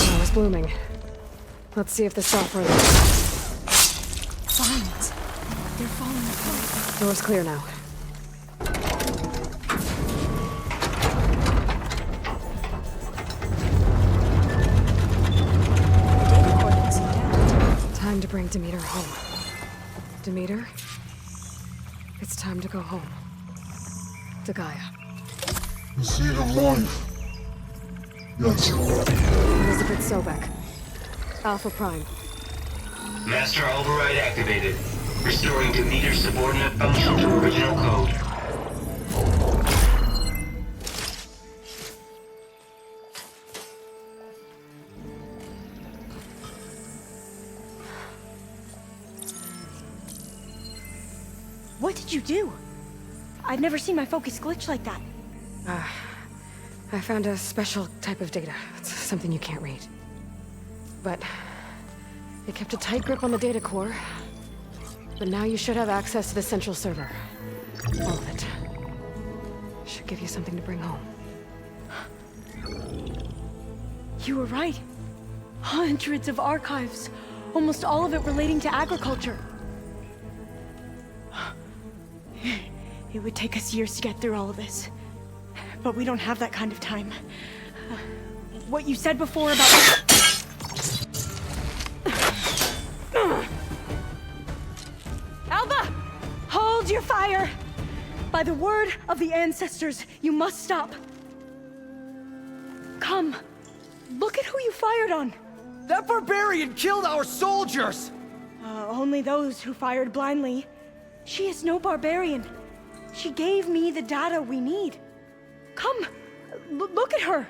Now it's blooming. Let's see if the software Vines. They're falling apart. Door's clear now. The data cord looks down. Time to bring Demeter home. Demeter, it's time to go home. To Gaia. The seed of life. Yes, you're ready. Elizabeth Sobek. Alpha Prime. Master override activated. Restoring Demeter's subordinate function to original code. What did you do? I've never seen my focus glitch like that. I found a special type of data. It's something you can't read. But it kept a tight grip on the data core. But now you should have access to the central server. All of it. Should give you something to bring home. You were right. Hundreds of archives. Almost all of it relating to agriculture. It would take us years to get through all of this. But we don't have that kind of time. What you said before about... Alva! Hold your fire! By the word of the ancestors, you must stop. Come. Look at who you fired on. That barbarian killed our soldiers! Only those who fired blindly. She is no barbarian. She gave me the data we need. Come, look at her.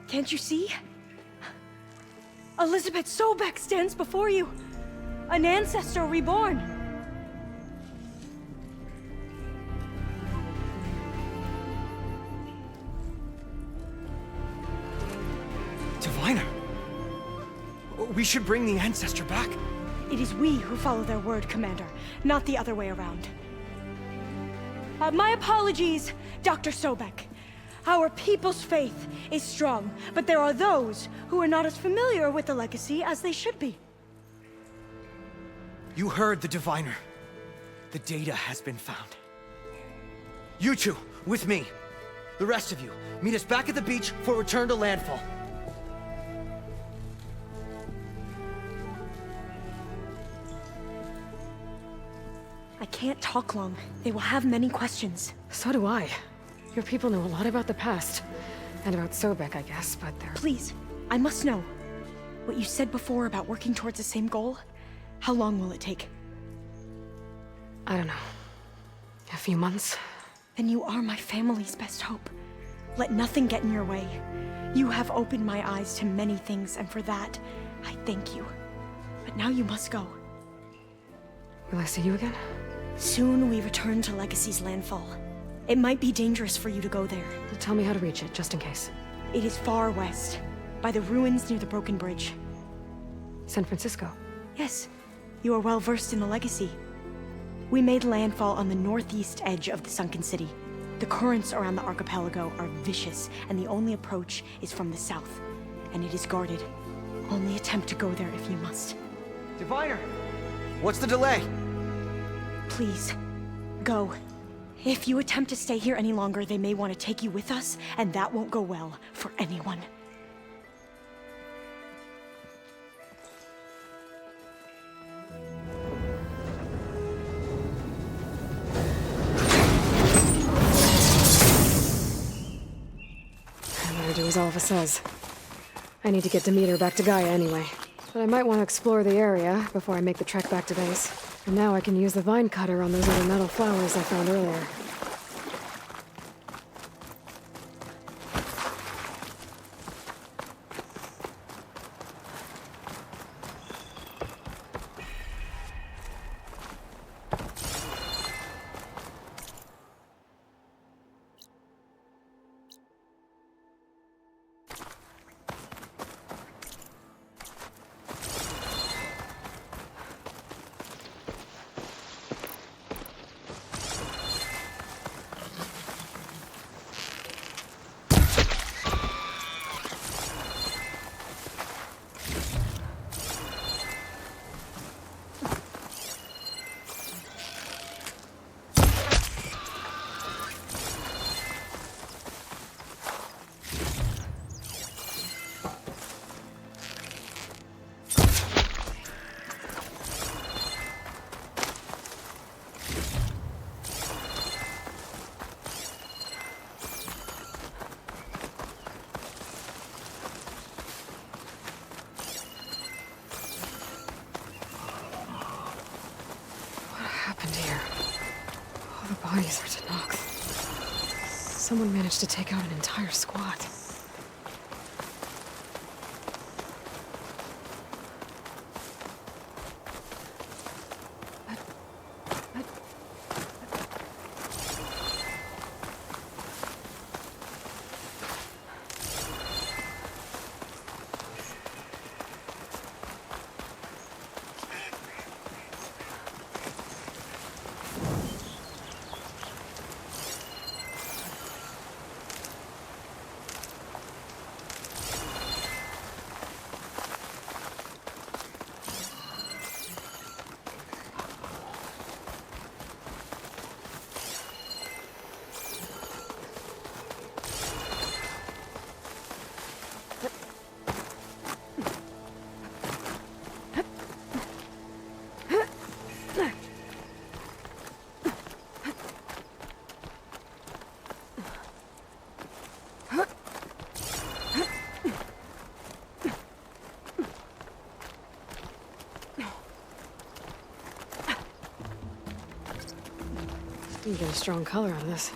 Can't you see? Elizabeth Sobek stands before you. An ancestor reborn. Diviner! We should bring the ancestor back. It is we who follow their word, Commander, not the other way around. My apologies, Dr. Sobek. Our people's faith is strong, but there are those who are not as familiar with the legacy as they should be. You heard the diviner. The data has been found. You two, with me. The rest of you, meet us back at the beach for return to landfall. I can't talk long. They will have many questions. So do I. Your people know a lot about the past. And about Sobek, I guess, but they're... Please, I must know. What you said before about working towards the same goal, how long will it take? I don't know. A few months? Then you are my family's best hope. Let nothing get in your way. You have opened my eyes to many things, and for that, I thank you. But now you must go. Will I see you again? Soon we return to Legacy's landfall. It might be dangerous for you to go there. Tell me how to reach it, just in case. It is far west, by the ruins near the broken bridge. San Francisco? Yes, you are well versed in the Legacy. We made landfall on the northeast edge of the sunken city. The currents around the archipelago are vicious, and the only approach is from the south. And it is guarded. Only attempt to go there if you must. Diviner! What's the delay? Please, go. If you attempt to stay here any longer, they may want to take you with us, and that won't go well for anyone. I better do as Alva says. I need to get Demeter back to Gaia anyway. But I might want to explore the area before I make the trek back to base. And now I can use the vine cutter on those other metal flowers I found earlier. here. All the bodies are Tanakh. Someone managed to take out an entire squad. You get a strong color on this.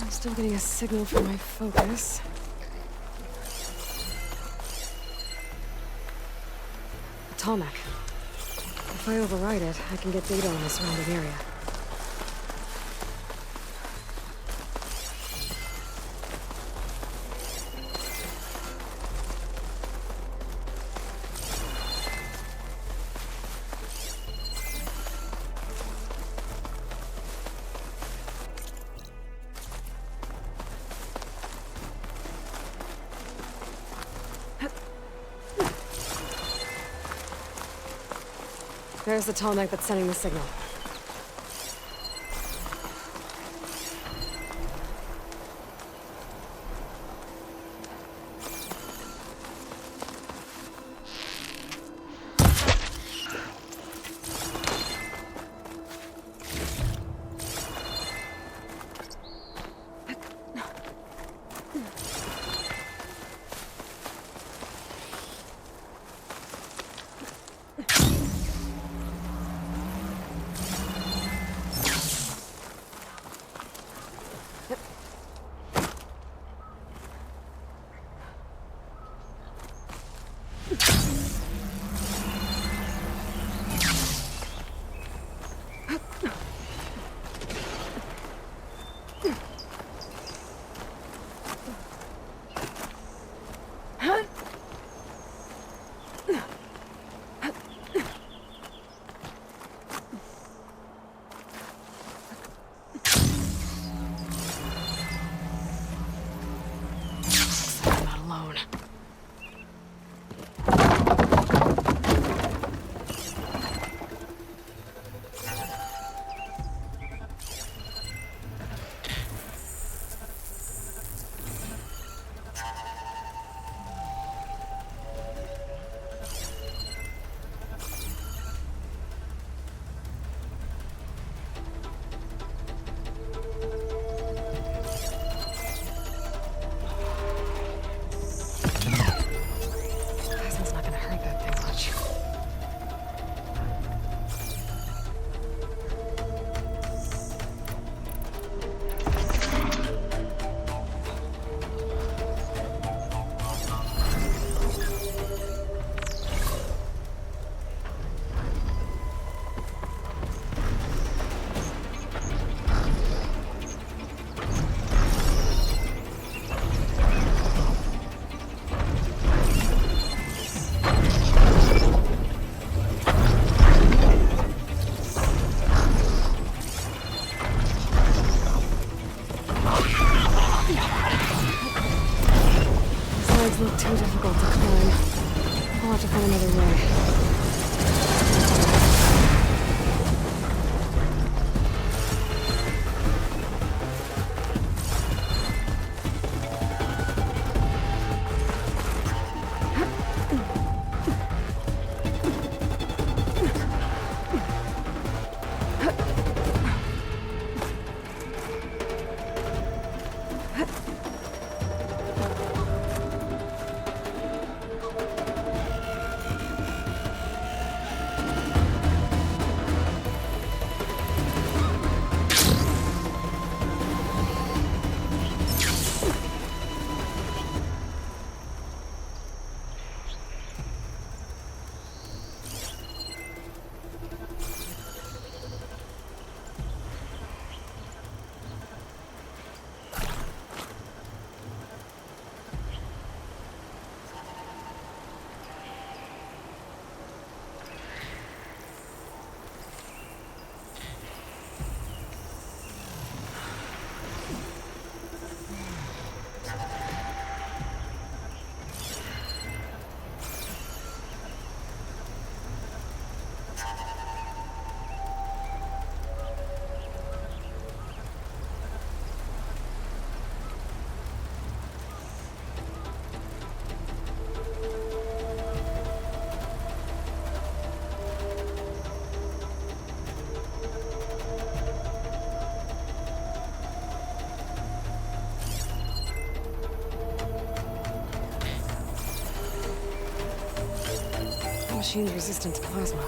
Still getting a signal for my focus. A Tallneck. If I override it, I can get data on the surrounding area. There's the Tallneck that's sending the signal. These look too difficult to climb. I'll have to find another way. Machine resistant to plasma.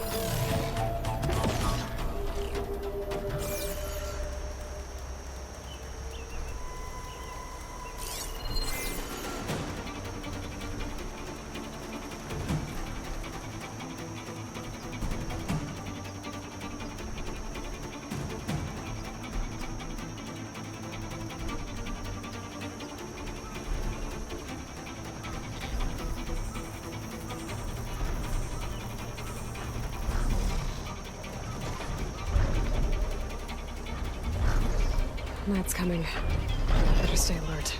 Matt's coming. Better stay alert.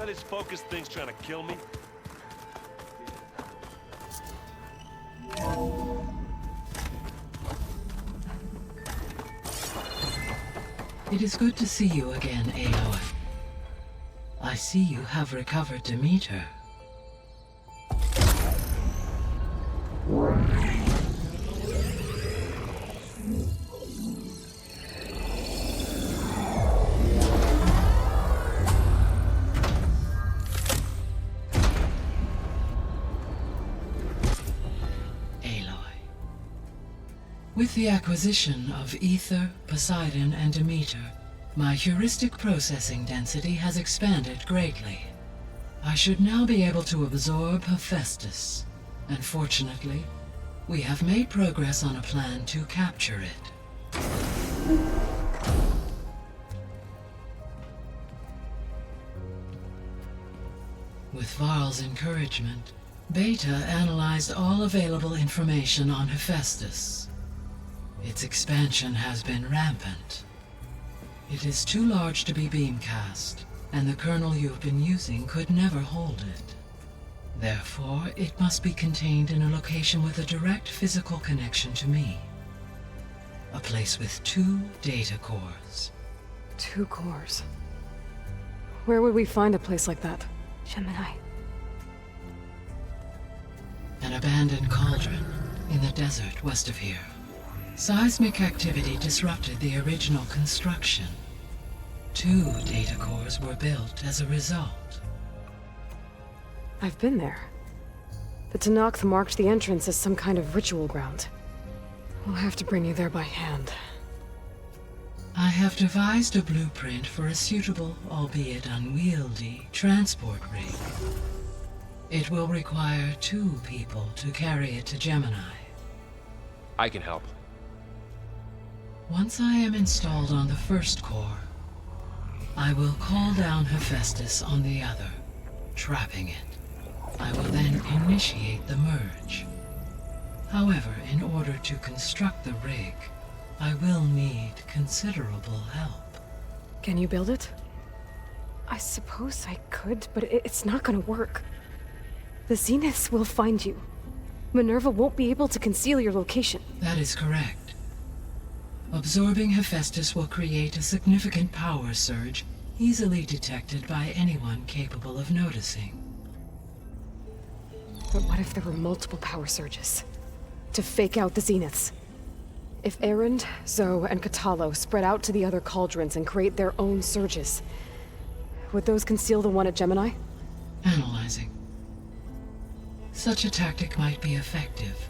This focus thing's trying to kill me. It is good to see you again, Aloy. I see you have recovered Demeter. With the acquisition of Ether, Poseidon, and Demeter, my heuristic processing density has expanded greatly. I should now be able to absorb Hephaestus, and fortunately, we have made progress on a plan to capture it. With Varl's encouragement, Beta analyzed all available information on Hephaestus. Its expansion has been rampant. It is too large to be beamcast, and the kernel you've been using could never hold it. Therefore, it must be contained in a location with a direct physical connection to me. A place with 2 data cores. 2 cores? Where would we find a place like that? Gemini. An abandoned cauldron in the desert west of here. Seismic activity disrupted the original construction. 2 data cores were built as a result. I've been there. The Tanakh marked the entrance as some kind of ritual ground. We'll have to bring you there by hand. I have devised a blueprint for a suitable, albeit unwieldy, transport rig. It will require 2 people to carry it to Gemini. I can help. Once I am installed on the first core, I will call down Hephaestus on the other, trapping it. I will then initiate the merge. However, in order to construct the rig, I will need considerable help. Can you build it? I suppose I could, but it's not gonna work. The Zeniths will find you. Minerva won't be able to conceal your location. That is correct. Absorbing Hephaestus will create a significant power surge, easily detected by anyone capable of noticing. But what if there were multiple power surges? To fake out the Zeniths? If Erend, Zoe, and Katalo spread out to the other cauldrons and create their own surges, would those conceal the one at Gemini? Analyzing. Such a tactic might be effective.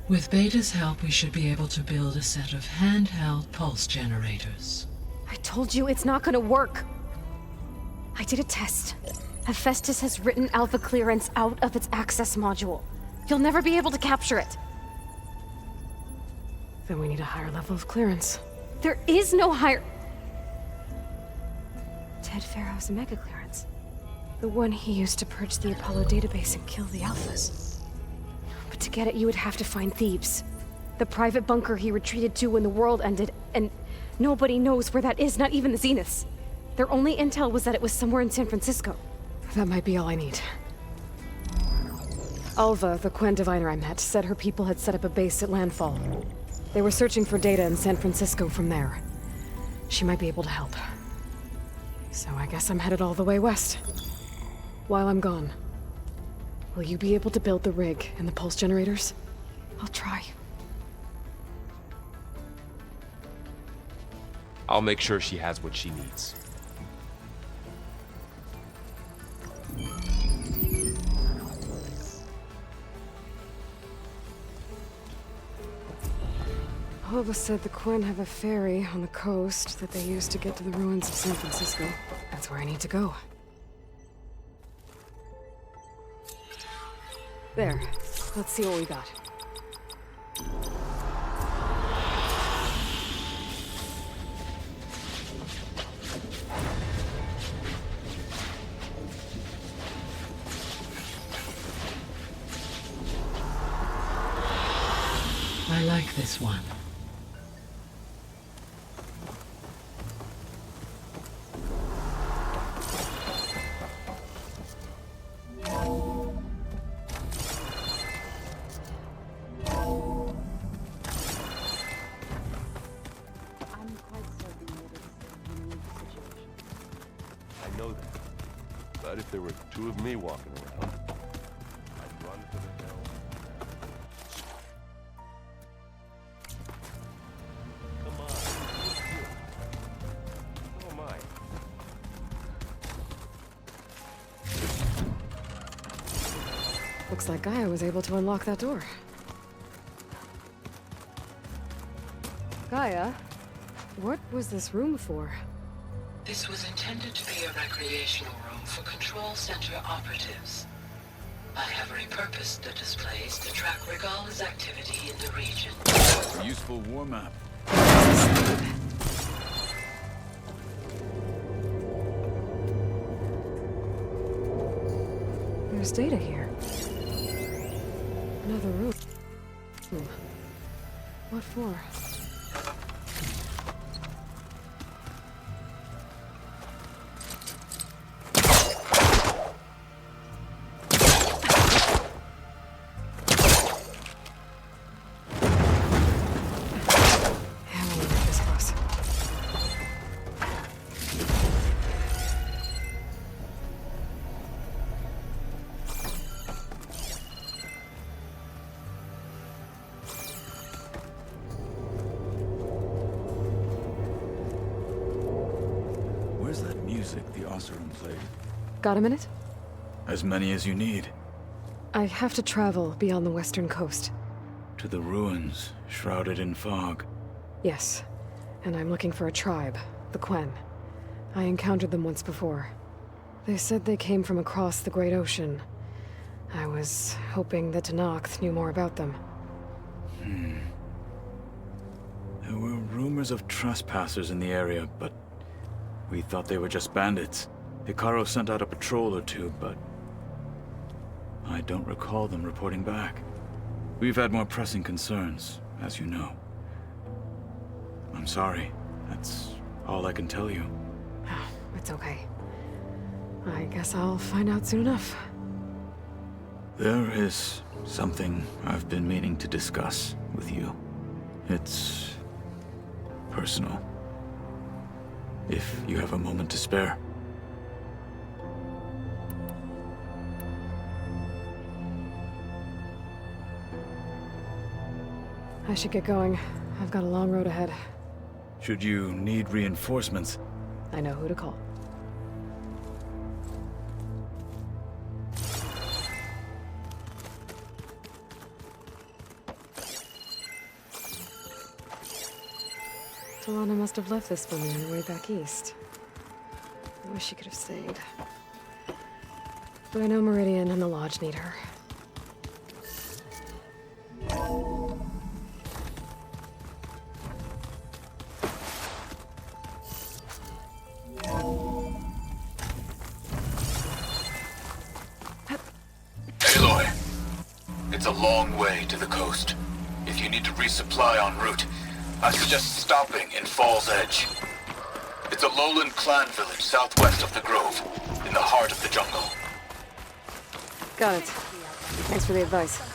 With Beta's help, we should be able to build a set of handheld pulse generators. I told you it's not gonna work. I did a test. Hephaestus has written Alpha clearance out of its access module. You'll never be able to capture it. Then we need a higher level of clearance. There is no higher... Ted Pharaoh's mega clearance. The one he used to purge the Apollo database and kill the Alphas. But to get it, you would have to find Thebes. The private bunker he retreated to when the world ended, and nobody knows where that is, not even the Zeniths. Their only intel was that it was somewhere in San Francisco. That might be all I need. Alva, the Quen diviner I met, said her people had set up a base at landfall. They were searching for data in San Francisco from there. She might be able to help. So I guess I'm headed all the way west. While I'm gone, will you be able to build the rig and the pulse generators? I'll try. I'll make sure she has what she needs. Alva said the Quen have a ferry on the coast that they use to get to the ruins of San Francisco. That's where I need to go. There. Let's see what we got. I like this one. I know that. But if there were 2 of me walking around, I'd run for the hill. Come on. So am I. Looks like Gaia was able to unlock that door. Gaia, what was this room for? This was intended to be a recreational room for Control Center operatives. I have repurposed the displays to track Regala's activity in the region. A useful warm-up. There's data here. Another room. What for? sick the Osseran plague. Got a minute? As many as you need. I have to travel beyond the western coast. To the ruins, shrouded in fog. Yes, and I'm looking for a tribe, the Quen. I encountered them once before. They said they came from across the Great Ocean. I was hoping that Tenakth knew more about them. There were rumors of trespassers in the area, but we thought they were just bandits. Hikaru sent out a patrol or two, but I don't recall them reporting back. We've had more pressing concerns, as you know. I'm sorry. That's all I can tell you. It's okay. I guess I'll find out soon enough. There is something I've been meaning to discuss with you. It's personal. If you have a moment to spare. I should get going. I've got a long road ahead. Should you need reinforcements, I know who to call. Talana must have left this for me on her way back east. I wish she could have stayed. But I know Meridian and the Lodge need her. Aloy, it's a long way to the coast. If you need to resupply en route, I suggest stopping in Fall's Edge. It's a lowland clan village southwest of the Grove, in the heart of the jungle. Got it. Thanks for the advice.